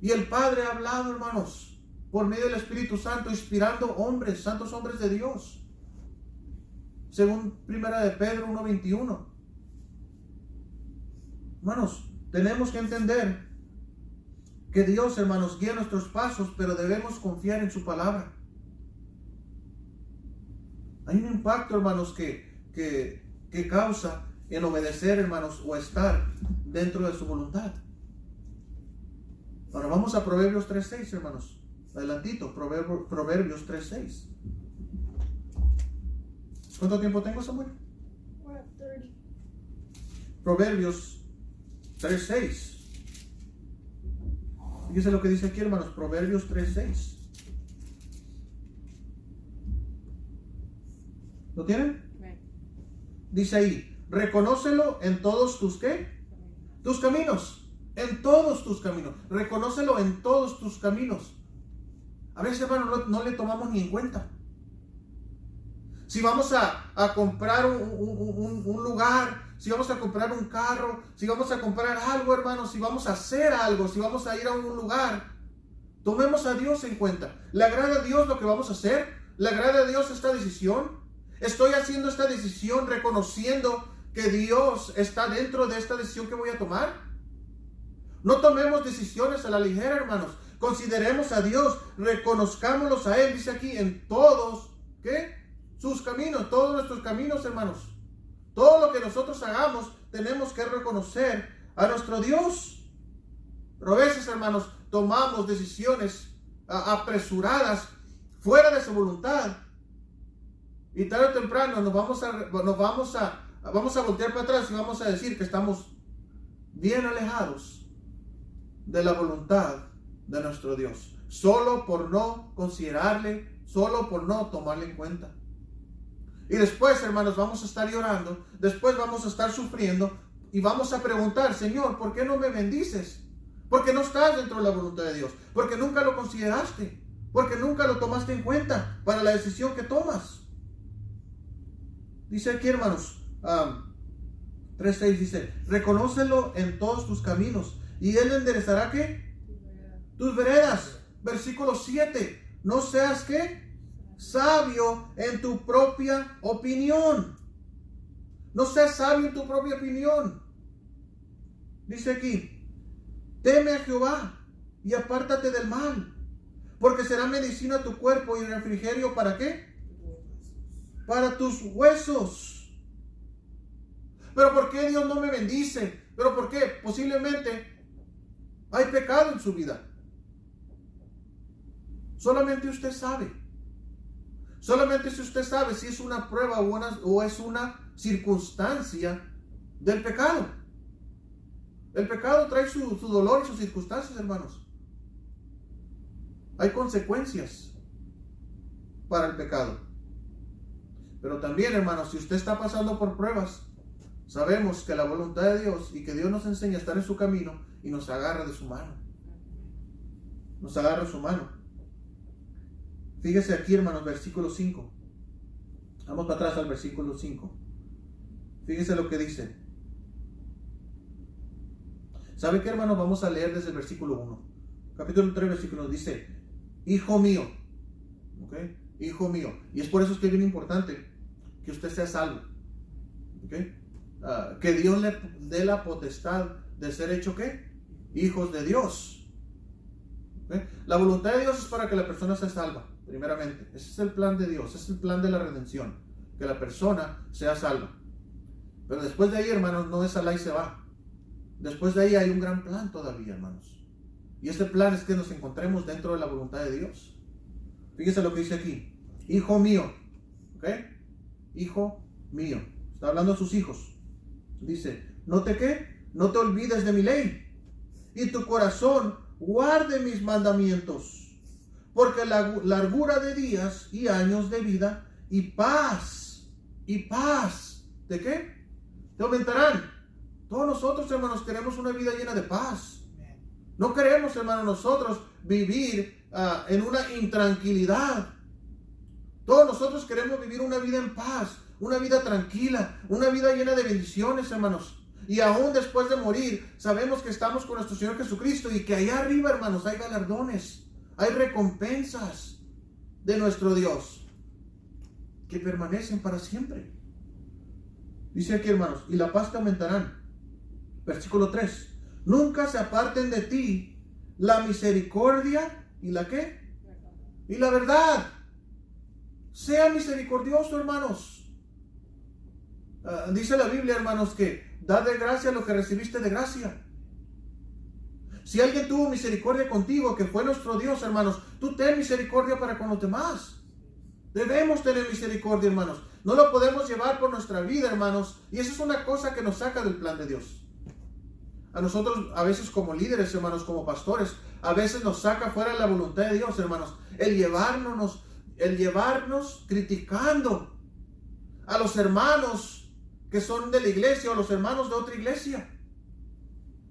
Y el Padre ha hablado, hermanos, por medio del Espíritu Santo, inspirando hombres, santos hombres de Dios. Según 1 de Pedro 1:21. Hermanos, tenemos que entender que Dios, hermanos, guía nuestros pasos, pero debemos confiar en su palabra. Hay un impacto, hermanos, que causa en obedecer, hermanos, o estar dentro de su voluntad. Ahora vamos a Proverbios 3:6, hermanos. Adelantito, Proverbios 3:6. ¿Cuánto tiempo tengo, Samuel? 30. Proverbios 3:6. Fíjese lo que dice aquí, hermanos. Proverbios 3:6. ¿Lo tienen? Dice ahí, reconócelo en todos tus, ¿qué? Tus caminos. En todos tus caminos. Reconócelo en todos tus caminos. A veces, hermano, no le tomamos ni en cuenta. Si vamos a comprar un lugar, si vamos a comprar un carro, si vamos a comprar algo, hermano, si vamos a hacer algo, si vamos a ir a un lugar, tomemos a Dios en cuenta. ¿Le agrada a Dios lo que vamos a hacer? ¿Le agrada a Dios esta decisión? ¿Estoy haciendo esta decisión reconociendo que Dios está dentro de esta decisión que voy a tomar? No tomemos decisiones a la ligera, hermanos. Consideremos a Dios, reconozcámoslos a Él. Dice aquí, en todos, ¿qué? Sus caminos, todos nuestros caminos, hermanos. Todo lo que nosotros hagamos, tenemos que reconocer a nuestro Dios. Pero a veces, hermanos, tomamos decisiones apresuradas, fuera de su voluntad. Y tarde o temprano vamos a voltear para atrás y vamos a decir que estamos bien alejados de la voluntad de nuestro Dios. Solo por no considerarle, solo por no tomarle en cuenta. Y después, hermanos, vamos a estar llorando, después vamos a estar sufriendo y vamos a preguntar, Señor, ¿por qué no me bendices? Porque no estás dentro de la voluntad de Dios, porque nunca lo consideraste, porque nunca lo tomaste en cuenta para la decisión que tomas. Dice aquí, hermanos, 3:6 dice, reconócelo en todos tus caminos y Él enderezará, ¿qué? Tus veredas. Versículo 7, no seas, ¿qué? Sabio en tu propia opinión. No seas sabio en tu propia opinión. Dice aquí, teme a Jehová y apártate del mal, porque será medicina a tu cuerpo y refrigerio, ¿para qué? Para tus huesos. ¿Pero por qué Dios no me bendice? ¿Pero por qué? Posiblemente hay pecado en su vida. Solamente usted sabe. Solamente si usted sabe si es una prueba o es una circunstancia del pecado. El pecado trae su dolor y sus circunstancias, hermanos. Hay consecuencias para el pecado. Pero también, hermanos, si usted está pasando por pruebas, sabemos que la voluntad de Dios y que Dios nos enseña a estar en su camino y nos agarra de su mano. Nos agarra de su mano. Fíjese aquí, hermanos, versículo 5. Vamos para atrás al versículo 5. Fíjese lo que dice. ¿Sabe qué, hermanos? Vamos a leer desde el versículo 1. Capítulo 3, versículo 1. Dice, hijo mío. ¿Ok? Hijo mío. Y es por eso que es bien importante que usted sea salvo. ¿Ok? Que Dios le dé la potestad de ser hecho, ¿qué? Hijos de Dios. ¿Ok? La voluntad de Dios es para que la persona sea salva. Primeramente, ese es el plan de Dios, ese es el plan de la redención, que la persona sea salva. Pero después de ahí, hermanos, no es alá y se va. Después de ahí hay un gran plan todavía, hermanos. Y ese plan es que nos encontremos dentro de la voluntad de Dios. Fíjese lo que dice aquí. Hijo mío. ¿Ok? Hijo mío. Está hablando a sus hijos. Dice, ¿no te qué? No te olvides de mi ley. Y tu corazón guarde mis mandamientos. Porque la largura de días y años de vida y paz. ¿De qué? Te aumentarán. Todos nosotros, hermanos, queremos una vida llena de paz. No queremos, hermanos, nosotros vivir en una intranquilidad. Todos nosotros queremos vivir una vida en paz, una vida tranquila, una vida llena de bendiciones, hermanos. Y aún después de morir, sabemos que estamos con nuestro Señor Jesucristo y que allá arriba, hermanos, hay galardones, hay recompensas de nuestro Dios que permanecen para siempre. Dice aquí, hermanos, y la paz te aumentarán. Versículo 3. Nunca se aparten de ti la misericordia y la ¿qué? Y la verdad. Sea misericordioso, hermanos. Dice la Biblia, hermanos, que da de gracia lo que recibiste de gracia. Si alguien tuvo misericordia contigo, que fue nuestro Dios, hermanos, tú ten misericordia para con los demás. Debemos tener misericordia, hermanos. No lo podemos llevar por nuestra vida, hermanos. Y eso es una cosa que nos saca del plan de Dios. A nosotros, a veces como líderes, hermanos, como pastores, a veces nos saca fuera de la voluntad de Dios, hermanos. El llevarnos criticando a los hermanos que son de la iglesia o los hermanos de otra iglesia.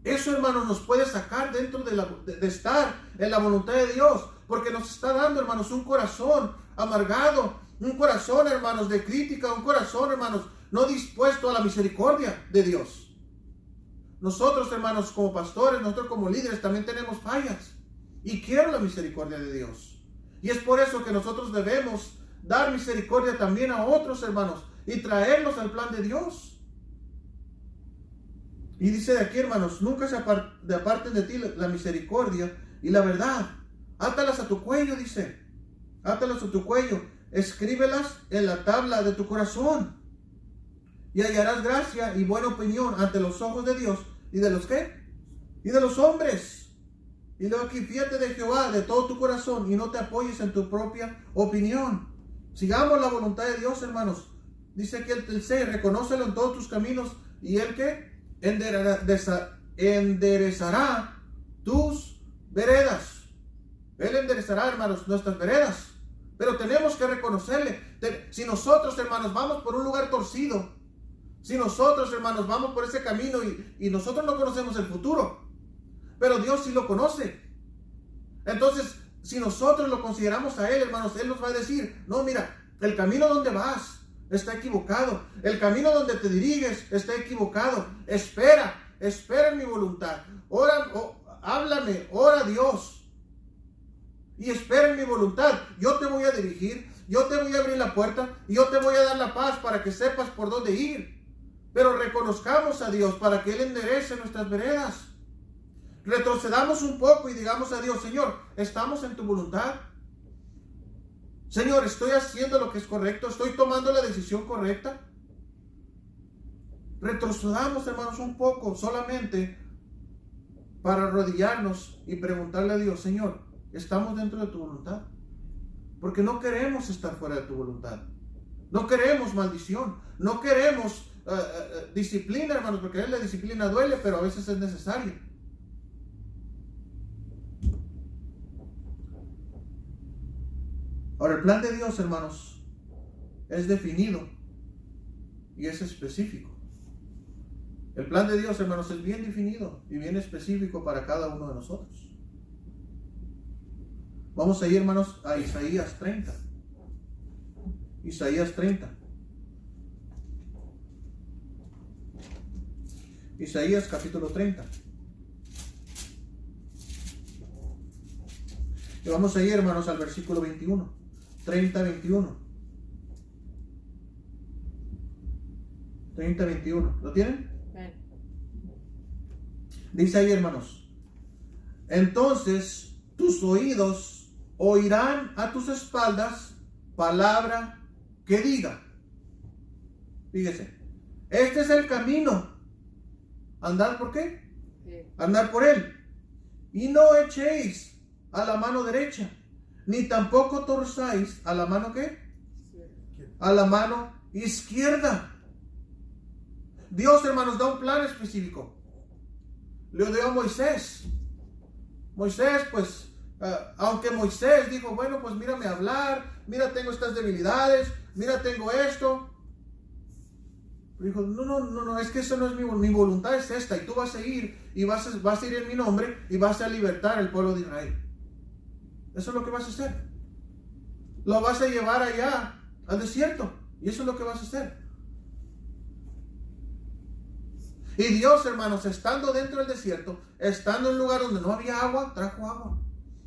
Eso, hermanos, nos puede sacar dentro de estar en la voluntad de Dios, porque nos está dando, hermanos, un corazón amargado, un corazón, hermanos, de crítica, un corazón, hermanos, no dispuesto a la misericordia de Dios. Nosotros, hermanos, como pastores, nosotros como líderes también tenemos fallas y quiero la misericordia de Dios. Y es por eso que nosotros debemos dar misericordia también a otros, hermanos, y traerlos al plan de Dios. Y dice de aquí, hermanos, nunca se aparten de ti la misericordia y la verdad. Átalas a tu cuello, dice. Átalas a tu cuello. Escríbelas en la tabla de tu corazón. Y hallarás gracia y buena opinión ante los ojos de Dios. ¿Y de los qué? Y de los hombres. Y luego aquí, fíjate de Jehová de todo tu corazón y no te apoyes en tu propia opinión. Sigamos la voluntad de Dios, hermanos. Dice aquí el 6, reconócelo en todos tus caminos y Él que enderezará tus veredas. Él enderezará, hermanos, nuestras veredas. Pero tenemos que reconocerle. Si nosotros, hermanos, vamos por un lugar torcido, si nosotros, hermanos, vamos por ese camino y nosotros no conocemos el futuro, pero Dios sí lo conoce. Entonces, si nosotros lo consideramos a Él, hermanos, Él nos va a decir, no, mira, el camino donde vas está equivocado. El camino donde te diriges está equivocado. Espera en mi voluntad. Háblame, ora a Dios. Y espera en mi voluntad. Yo te voy a dirigir, yo te voy a abrir la puerta y yo te voy a dar la paz para que sepas por dónde ir. Pero reconozcamos a Dios para que Él enderece nuestras veredas. Retrocedamos un poco y digamos a Dios, Señor, ¿estamos en tu voluntad? Señor, ¿estoy haciendo lo que es correcto? ¿Estoy tomando la decisión correcta? Retrocedamos, hermanos, un poco solamente para arrodillarnos y preguntarle a Dios, Señor, ¿estamos dentro de tu voluntad? Porque no queremos estar fuera de tu voluntad. No queremos maldición. No queremos disciplina, hermanos, porque la disciplina duele, pero a veces es necesaria. Ahora, el plan de Dios, hermanos, es definido y es específico. El plan de Dios, hermanos, es bien definido y bien específico para cada uno de nosotros. Vamos a ir, hermanos, a Isaías 30. Isaías 30. Isaías capítulo 30. Y vamos a ir, hermanos, al versículo 21. 30, 21. 30, 21. ¿Lo tienen? Dice ahí, hermanos. Entonces tus oídos oirán a tus espaldas palabra que diga. Fíjese. Este es el camino. ¿Andad por qué? Andad por él. Y no echéis a la mano derecha, ni tampoco torzáis a la mano ¿qué? A la mano izquierda. Dios, hermanos, da un plan específico. Le dio a Moisés. Moisés, pues, aunque Moisés dijo, bueno, pues mírame hablar, mira, tengo estas debilidades, mira, tengo esto. Pero dijo, no, es que eso no es mi voluntad, es esta, y tú vas a ir, y vas a ir en mi nombre, y vas a libertar al pueblo de Israel. Eso es lo que vas a hacer. Lo vas a llevar allá, al desierto, y eso es lo que vas a hacer. Y Dios, hermanos, estando dentro del desierto, estando en un lugar donde no había agua, trajo agua.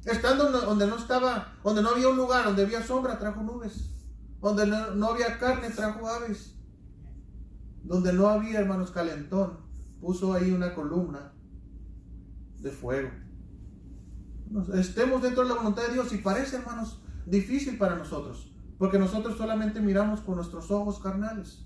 Estando donde no había un lugar donde había sombra, trajo nubes. Donde no había carne, trajo aves. Donde no había, hermanos, calentón, puso ahí una columna de fuego. Estemos dentro de la voluntad de Dios, y parece, hermanos, difícil para nosotros, porque nosotros solamente miramos con nuestros ojos carnales.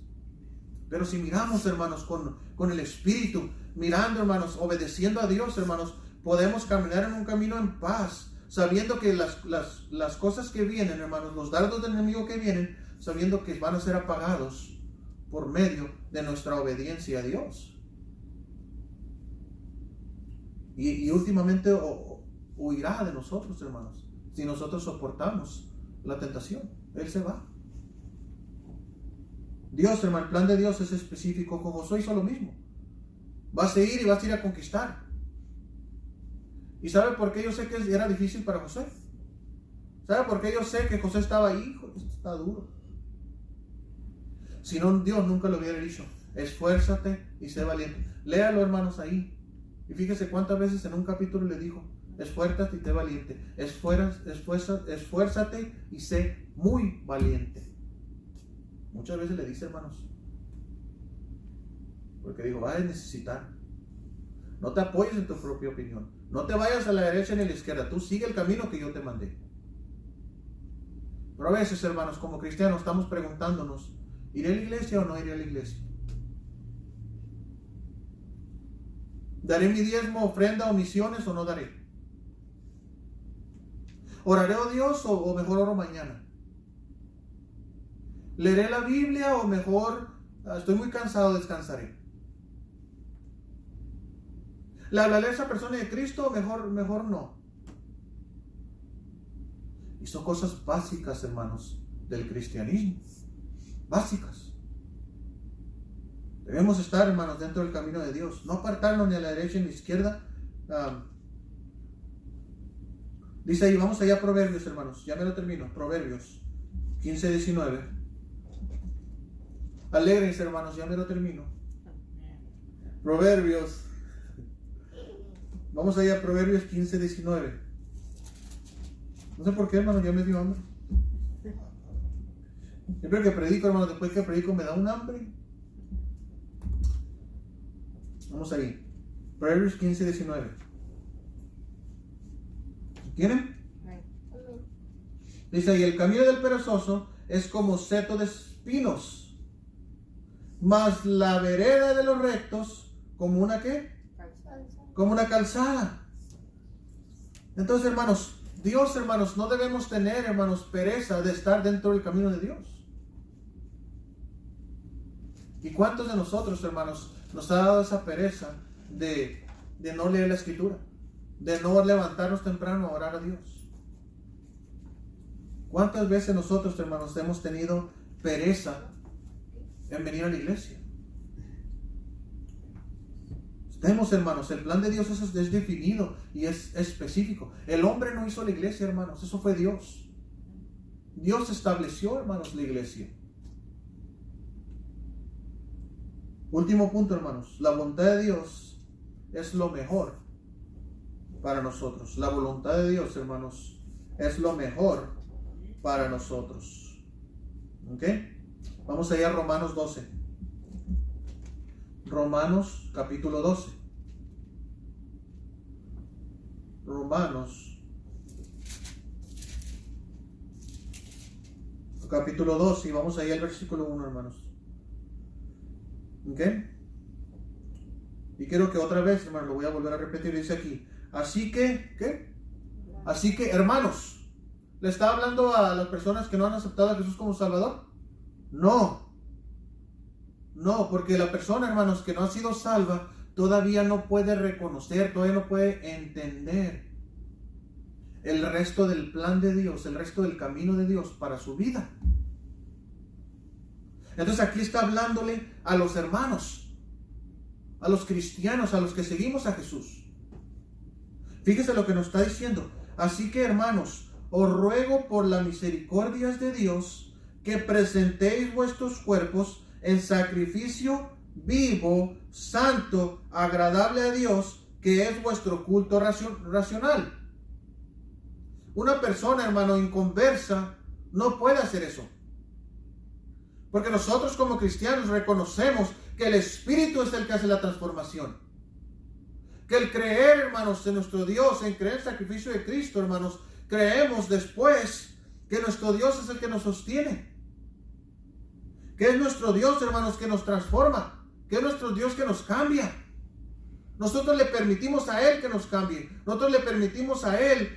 Pero si miramos, hermanos, con el Espíritu, mirando, hermanos, obedeciendo a Dios, hermanos, podemos caminar en un camino en paz, sabiendo que las cosas que vienen, hermanos, los dardos del enemigo que vienen, sabiendo que van a ser apagados por medio de nuestra obediencia a Dios. Y últimamente huirá de nosotros, hermanos, si nosotros soportamos la tentación. Él se va. Dios, hermano, el plan de Dios es específico. Con Josué hizo lo mismo. Vas a ir y vas a ir a conquistar. ¿Y sabe por qué yo sé que era difícil para Josué? ¿Sabe por qué yo sé que Josué estaba ahí? Hijo, esto está duro. Si no, Dios nunca lo hubiera dicho. Esfuérzate y sé valiente. Léalo, hermanos, ahí. Y fíjese cuántas veces en un capítulo le dijo: esfuérzate y sé valiente. Esfuérzate y sé muy valiente. Muchas veces le dice, hermanos, porque digo, vas a necesitar. No te apoyes en tu propia opinión. No te vayas a la derecha ni a la izquierda. Tú sigue el camino que yo te mandé. Pero a veces, hermanos, como cristianos estamos preguntándonos, ¿iré a la iglesia o no iré a la iglesia? ¿Daré mi diezmo, ofrenda o misiones o no daré? ¿Oraré a Dios o mejor oro mañana? ¿Leeré la Biblia o mejor estoy muy cansado, descansaré? ¿Le hablaré a esa persona de Cristo o mejor no? Y son cosas básicas, hermanos, del cristianismo. Básicas. Debemos estar, hermanos, dentro del camino de Dios. No apartarnos ni a la derecha ni a la izquierda. Dice ahí, vamos allá a Proverbios, hermanos. Ya me lo termino. Proverbios 15:19. Alégrense, hermanos, ya me lo termino. Proverbios. Vamos allá a Proverbios 15:19. No sé por qué, hermano, ya me dio hambre. Siempre que predico, hermano, después que predico me da un hambre. Vamos ahí. Proverbios 15:19. ¿Tienen? Dice ahí, el camino del perezoso es como seto de espinos, mas la vereda de los rectos como una ¿qué? Como una calzada. Entonces, hermanos, Dios, hermanos, no debemos tener, hermanos, pereza de estar dentro del camino de Dios. ¿Y cuántos de nosotros, hermanos, nos ha dado esa pereza de no leer la Escritura? De no levantarnos temprano a orar a Dios. ¿Cuántas veces nosotros, hermanos, hemos tenido pereza en venir a la iglesia? Vemos, hermanos, el plan de Dios es definido y es específico. El hombre no hizo la iglesia, hermanos, eso fue Dios. Dios estableció, hermanos, la iglesia. Último punto, hermanos, la voluntad de Dios es lo mejor para nosotros. La voluntad de Dios, hermanos, es lo mejor para nosotros. ¿Ok? Vamos allá a Romanos 12. Romanos capítulo 12. Romanos capítulo 12 y vamos allá al versículo 1, hermanos. ¿Ok? Y quiero que otra vez, hermano, lo voy a volver a repetir, dice aquí. Así que, ¿qué? Así que, hermanos, ¿le está hablando a las personas que no han aceptado a Jesús como Salvador? No. No, porque la persona, hermanos, que no ha sido salva, todavía no puede reconocer, todavía no puede entender el resto del plan de Dios, el resto del camino de Dios para su vida. Entonces aquí está hablándole a los hermanos, a los cristianos, a los que seguimos a Jesús. Fíjese lo que nos está diciendo. Así que, hermanos, os ruego por las misericordias de Dios que presentéis vuestros cuerpos en sacrificio vivo, santo, agradable a Dios, que es vuestro culto racional. Una persona, hermano, inconversa no puede hacer eso. Porque nosotros como cristianos reconocemos que el Espíritu es el que hace la transformación. Que el creer, hermanos, en nuestro Dios, en creer el sacrificio de Cristo, hermanos, creemos después que nuestro Dios es el que nos sostiene. Que es nuestro Dios, hermanos, que nos transforma. Que es nuestro Dios que nos cambia. Nosotros le permitimos a Él que nos cambie. Nosotros le permitimos a Él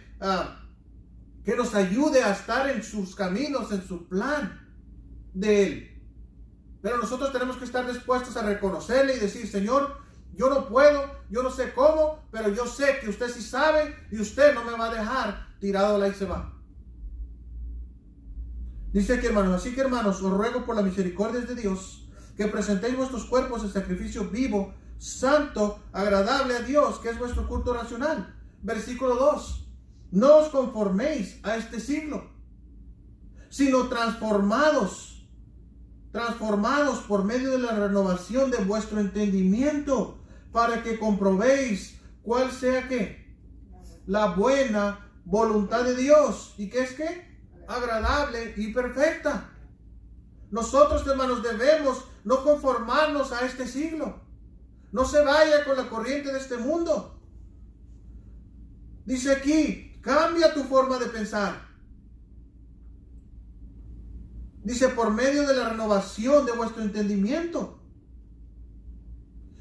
que nos ayude a estar en sus caminos, en su plan de Él. Pero nosotros tenemos que estar dispuestos a reconocerle y decir: Señor, yo no puedo, yo no sé cómo, pero yo sé que usted sí sabe y usted no me va a dejar tirado ahí se va. Dice aquí, hermanos, así que, hermanos, os ruego por las misericordias de Dios que presentéis vuestros cuerpos en sacrificio vivo, santo, agradable a Dios, que es vuestro culto racional. Versículo 2. No os conforméis a este siglo, sino transformados por medio de la renovación de vuestro entendimiento, para que comprobéis cuál sea ¿qué? La buena voluntad de Dios. ¿Y qué es qué? Agradable y perfecta. Nosotros, hermanos, debemos no conformarnos a este siglo. No se vaya con la corriente de este mundo. Dice aquí, cambia tu forma de pensar. Dice, por medio de la renovación de vuestro entendimiento.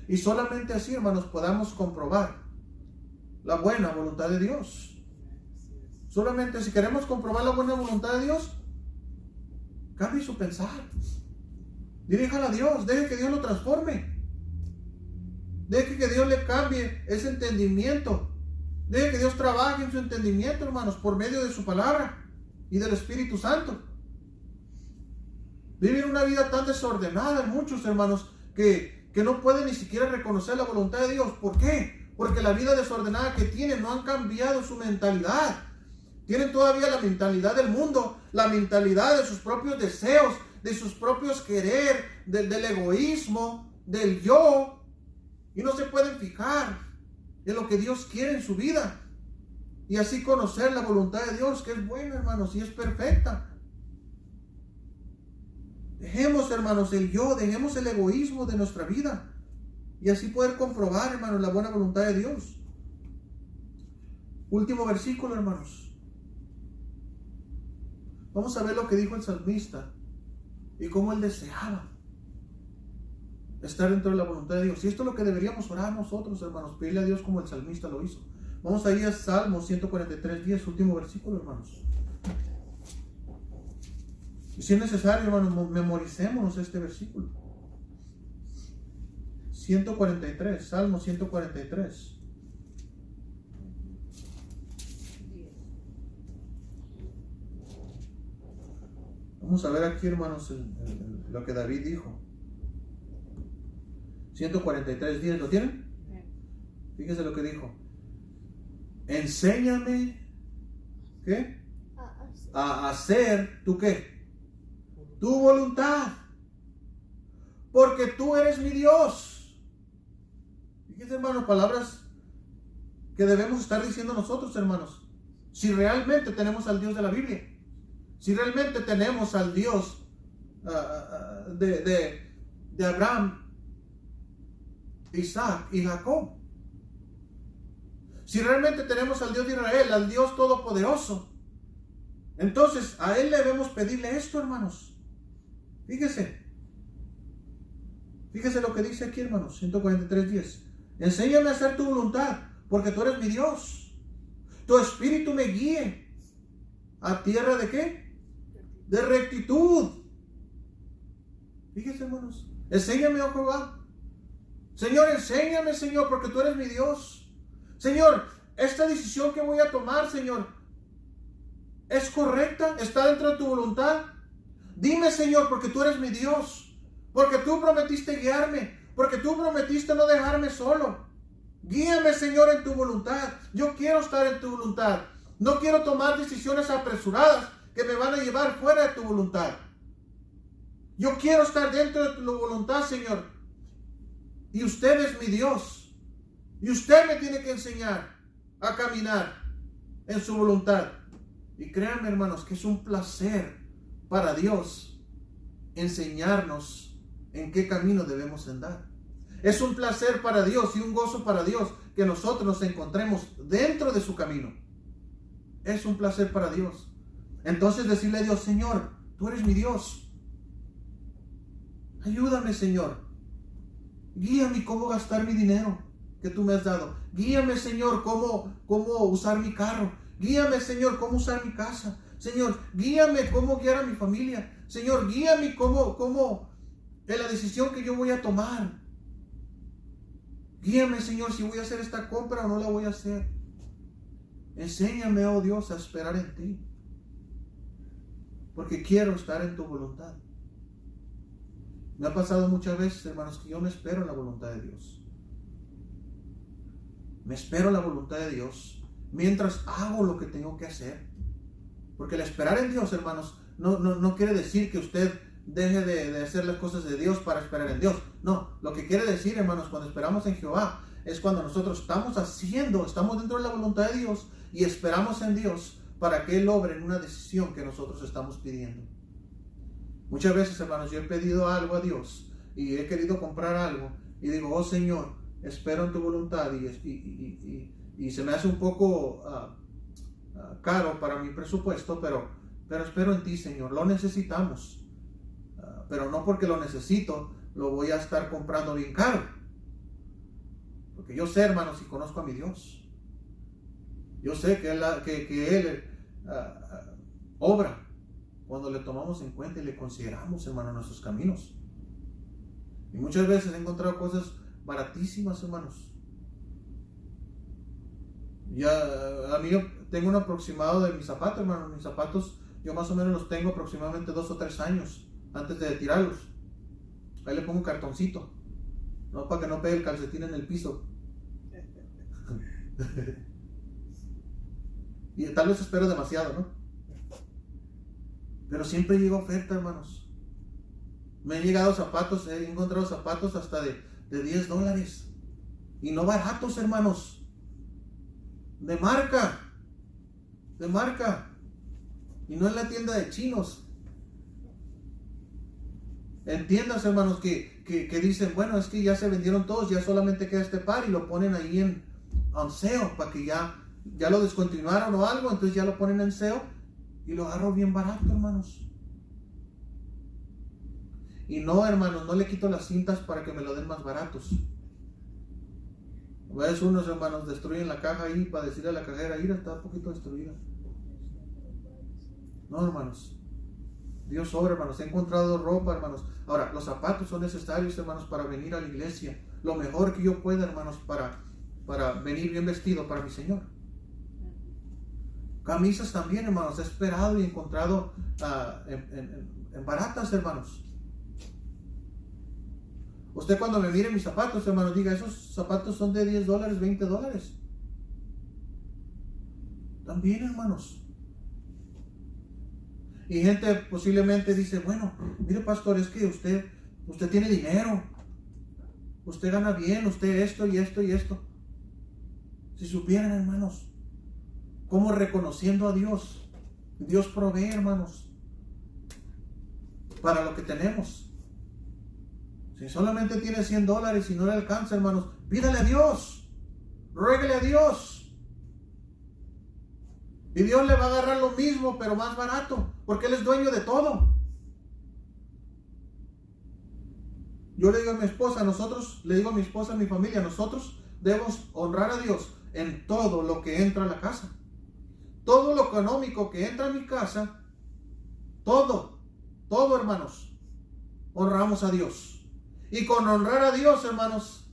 Y solamente así, hermanos, podamos comprobar la buena voluntad de Dios. Solamente si queremos comprobar la buena voluntad de Dios, cambie su pensar. Diríjala a Dios, deje que Dios lo transforme. Deje que Dios le cambie ese entendimiento. Deje que Dios trabaje en su entendimiento, hermanos, por medio de su palabra y del Espíritu Santo. Viven una vida tan desordenada, muchos hermanos, que no pueden ni siquiera reconocer la voluntad de Dios. ¿Por qué? Porque la vida desordenada que tienen no han cambiado su mentalidad. Tienen todavía la mentalidad del mundo, la mentalidad de sus propios deseos, de sus propios querer, del egoísmo, del yo. Y no se pueden fijar en lo que Dios quiere en su vida. Y así conocer la voluntad de Dios, que es buena, hermanos, y es perfecta. Dejemos, hermanos, el yo, dejemos el egoísmo de nuestra vida. Y así poder comprobar, hermanos, la buena voluntad de Dios. Último versículo, hermanos. Vamos a ver lo que dijo el salmista y cómo él deseaba estar dentro de la voluntad de Dios. Y esto es lo que deberíamos orar nosotros, hermanos, pedirle a Dios como el salmista lo hizo. Vamos a ir a Salmo 143:10, último versículo, hermanos. Y si es necesario, hermanos, memoricémonos este versículo. 143, Salmo 143. Vamos a ver aquí, hermanos, lo que David dijo. 143:10, ¿lo tienen? Fíjense lo que dijo. Enséñame, ¿qué? A hacer, ¿tú qué? Tu voluntad. Porque tú eres mi Dios. Fíjense, hermanos, palabras que debemos estar diciendo nosotros, hermanos. Si realmente tenemos al Dios de la Biblia. Si realmente tenemos al Dios de Abraham, Isaac y Jacob. Si realmente tenemos al Dios de Israel, al Dios Todopoderoso, entonces a Él debemos pedirle esto, hermanos. Fíjese. Fíjese lo que dice aquí, hermanos, 143:10. Enséñame a hacer tu voluntad, porque tú eres mi Dios. Tu espíritu me guíe a tierra de ¿qué? De rectitud. Fíjese, hermanos. Enséñame, oh Jehová. Señor, enséñame, Señor, porque tú eres mi Dios. Señor, esta decisión que voy a tomar, Señor, ¿es correcta? ¿Está dentro de tu voluntad? Dime, Señor, porque tú eres mi Dios. Porque tú prometiste guiarme. Porque tú prometiste no dejarme solo. Guíame, Señor, en tu voluntad. Yo quiero estar en tu voluntad. No quiero tomar decisiones apresuradas que me van a llevar fuera de tu voluntad. Yo quiero estar dentro de tu voluntad, Señor. Y usted es mi Dios. Y usted me tiene que enseñar a caminar en su voluntad. Y créanme, hermanos, que es un placer para Dios enseñarnos en qué camino debemos andar. Es un placer para Dios y un gozo para Dios que nosotros nos encontremos dentro de su camino. Es un placer para Dios. Entonces decirle a Dios, Señor, tú eres mi Dios. Ayúdame, Señor. Guíame cómo gastar mi dinero que tú me has dado. Guíame, Señor, cómo usar mi carro. Guíame, Señor, cómo usar mi casa. Señor, guíame cómo guiar a mi familia. Señor, guíame cómo en la decisión que yo voy a tomar. Guíame, Señor, si voy a hacer esta compra o no la voy a hacer. Enséñame, oh Dios, a esperar en ti. Porque quiero estar en tu voluntad. Me ha pasado muchas veces, hermanos, que yo me espero en la voluntad de Dios. Me espero en la voluntad de Dios mientras hago lo que tengo que hacer. Porque el esperar en Dios, hermanos, no quiere decir que usted deje de hacer las cosas de Dios para esperar en Dios. No, lo que quiere decir, hermanos, cuando esperamos en Jehová, es cuando nosotros estamos dentro de la voluntad de Dios y esperamos en Dios para que Él obre en una decisión que nosotros estamos pidiendo. Muchas veces, hermanos, yo he pedido algo a Dios y he querido comprar algo y digo, oh Señor, espero en tu voluntad y se me hace un poco caro para mi presupuesto, pero espero en ti, Señor, lo necesitamos. Pero no porque lo necesito, lo voy a estar comprando bien caro. Porque yo sé, hermanos, y conozco a mi Dios. Yo sé que Él obra cuando le tomamos en cuenta y le consideramos, hermanos, nuestros caminos. Y muchas veces he encontrado cosas baratísimas, hermanos. A mí yo tengo un aproximado de mis zapatos, hermanos. Mis zapatos yo más o menos los tengo aproximadamente 2 o 3 años antes de tirarlos. Ahí le pongo un cartoncito, no para que no pegue el calcetín en el piso. Y tal vez espero demasiado, ¿no? Pero siempre llega oferta, hermanos. Me han llegado zapatos, he encontrado zapatos hasta de $10. Y no baratos, hermanos. De marca. Y no en la tienda de chinos. En tiendas, hermanos, que dicen, bueno, es que ya se vendieron todos, ya solamente queda este par, y lo ponen ahí en SEO para que ya lo descontinuaron o algo, entonces ya lo ponen en SEO y lo agarro bien barato, hermanos. Y no, hermanos, no le quito las cintas para que me lo den más baratos. A veces unos, hermanos, destruyen la caja ahí para decirle a la cajera, mira, está un poquito destruida. No, hermanos. Dios obra, hermanos. He encontrado ropa, hermanos. Ahora, los zapatos son necesarios, hermanos, para venir a la iglesia. Lo mejor que yo pueda, hermanos, para venir bien vestido para mi Señor. Camisas también, hermanos. He esperado y encontrado en baratas, hermanos. Usted cuando me mire mis zapatos, hermanos, diga, esos zapatos son de $10, $20. También, hermanos. Y gente posiblemente dice, bueno, mire, pastor, es que usted tiene dinero, usted gana bien, usted esto y esto y esto. Si supieran, hermanos, cómo reconociendo a Dios, Dios provee, hermanos, para lo que tenemos. Si solamente tiene $100 y no le alcanza, hermanos, pídale a Dios, ruégale a Dios. Y Dios le va a agarrar lo mismo, pero más barato, porque Él es dueño de todo. Yo le digo a mi esposa, le digo a mi esposa, a mi familia, nosotros debemos honrar a Dios en todo lo que entra a la casa. Todo lo económico que entra a mi casa, todo, hermanos, honramos a Dios. Y con honrar a Dios, hermanos,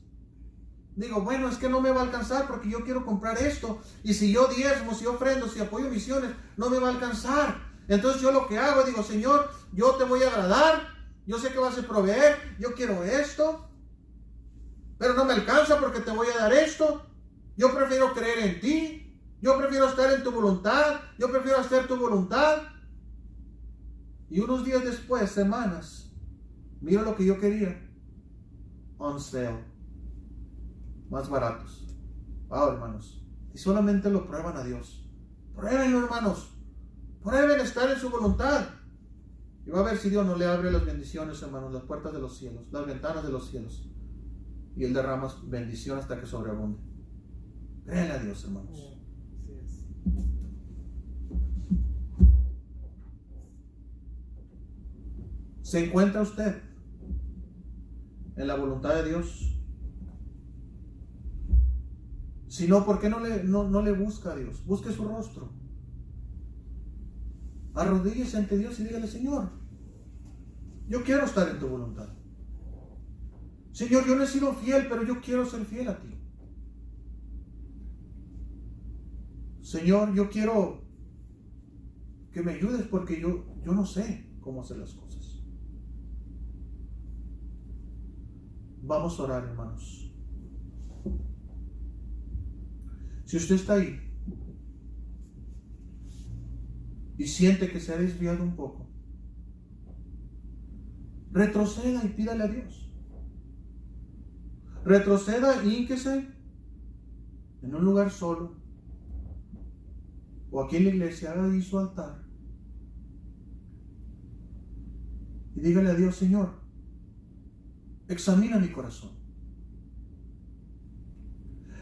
digo, bueno, es que no me va a alcanzar porque yo quiero comprar esto. Y si yo diezmo, si ofrendo, si apoyo misiones, no me va a alcanzar. Entonces yo lo que hago, digo, Señor, yo te voy a agradar. Yo sé que vas a proveer. Yo quiero esto. Pero no me alcanza porque te voy a dar esto. Yo prefiero creer en ti. Yo prefiero estar en tu voluntad. Yo prefiero hacer tu voluntad. Y unos días después, semanas, miro lo que yo quería. On sale. Más baratos. Wow, hermanos. Y solamente lo prueban a Dios. Pruébenlo, hermanos. Prueben estar en su voluntad. Y va a ver si Dios no le abre las bendiciones, hermanos, las puertas de los cielos, las ventanas de los cielos. Y Él derrama bendición hasta que sobreabunde. Créanle a Dios, hermanos. ¿Se encuentra usted en la voluntad de Dios? Si no, ¿por qué no le busca a Dios? Busque su rostro. Arrodíllese ante Dios y dígale, Señor, yo quiero estar en tu voluntad. Señor, yo no he sido fiel, pero yo quiero ser fiel a ti. Señor, yo quiero que me ayudes porque yo no sé cómo hacer las cosas. Vamos a orar, hermanos. Si usted está ahí y siente que se ha desviado un poco, retroceda y pídale a Dios. Retroceda y hínquese en un lugar solo o aquí en la iglesia, haga ahí su altar y dígale a Dios, Señor, examina mi corazón.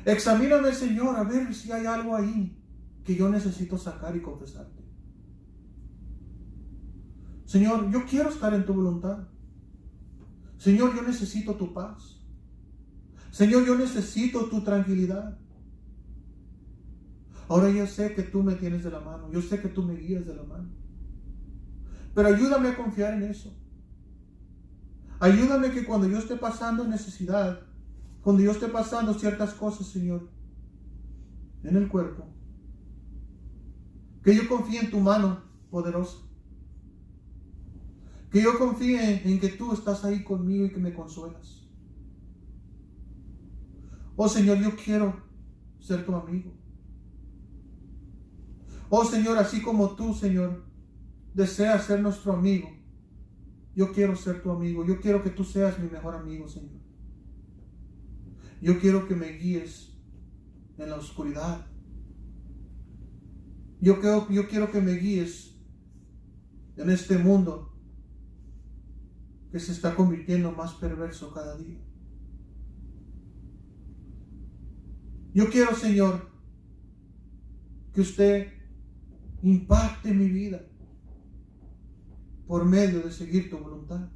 Examíname, Señor, a ver si hay algo ahí que yo necesito sacar y confesarte. Señor, yo quiero estar en tu voluntad. Señor, yo necesito tu paz. Señor, yo necesito tu tranquilidad. Ahora yo sé que tú me tienes de la mano. Yo sé que tú me guías de la mano. Pero ayúdame a confiar en eso. Ayúdame que cuando yo esté pasando necesidad, cuando yo esté pasando ciertas cosas, Señor, en el cuerpo, que yo confíe en tu mano poderosa. Que yo confíe en que tú estás ahí conmigo y que me consuelas. Oh Señor, yo quiero ser tu amigo. Oh Señor, así como tú, Señor, deseas ser nuestro amigo, yo quiero ser tu amigo. Yo quiero que tú seas mi mejor amigo, Señor. Yo quiero que me guíes en la oscuridad. Yo quiero que me guíes en este mundo que se está convirtiendo más perverso cada día. Yo quiero, Señor, que usted impacte mi vida por medio de seguir tu voluntad.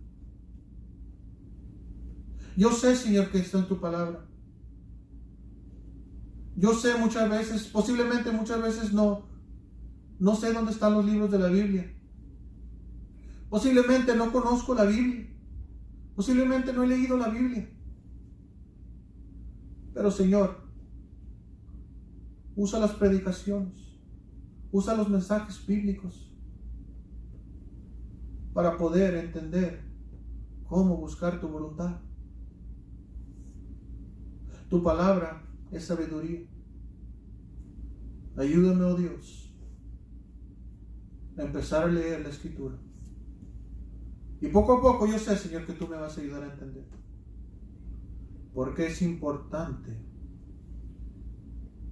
Yo sé, Señor, que está en tu palabra. Yo sé muchas veces, posiblemente muchas veces no sé dónde están los libros de la Biblia. Posiblemente no conozco la Biblia. Posiblemente no he leído la Biblia. Pero Señor, usa las predicaciones, usa los mensajes bíblicos para poder entender cómo buscar tu voluntad. Tu palabra es sabiduría. Ayúdame, oh Dios, a empezar a leer la Escritura. Y poco a poco yo sé, Señor, que tú me vas a ayudar a entender. Porque es importante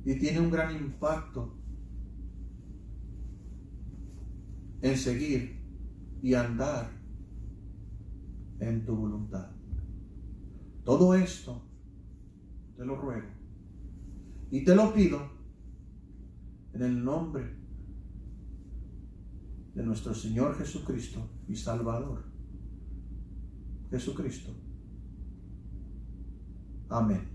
y tiene un gran impacto en seguir y andar en tu voluntad. Todo esto te lo ruego y te lo pido en el nombre de nuestro Señor Jesucristo, mi Salvador, Jesucristo. Amén.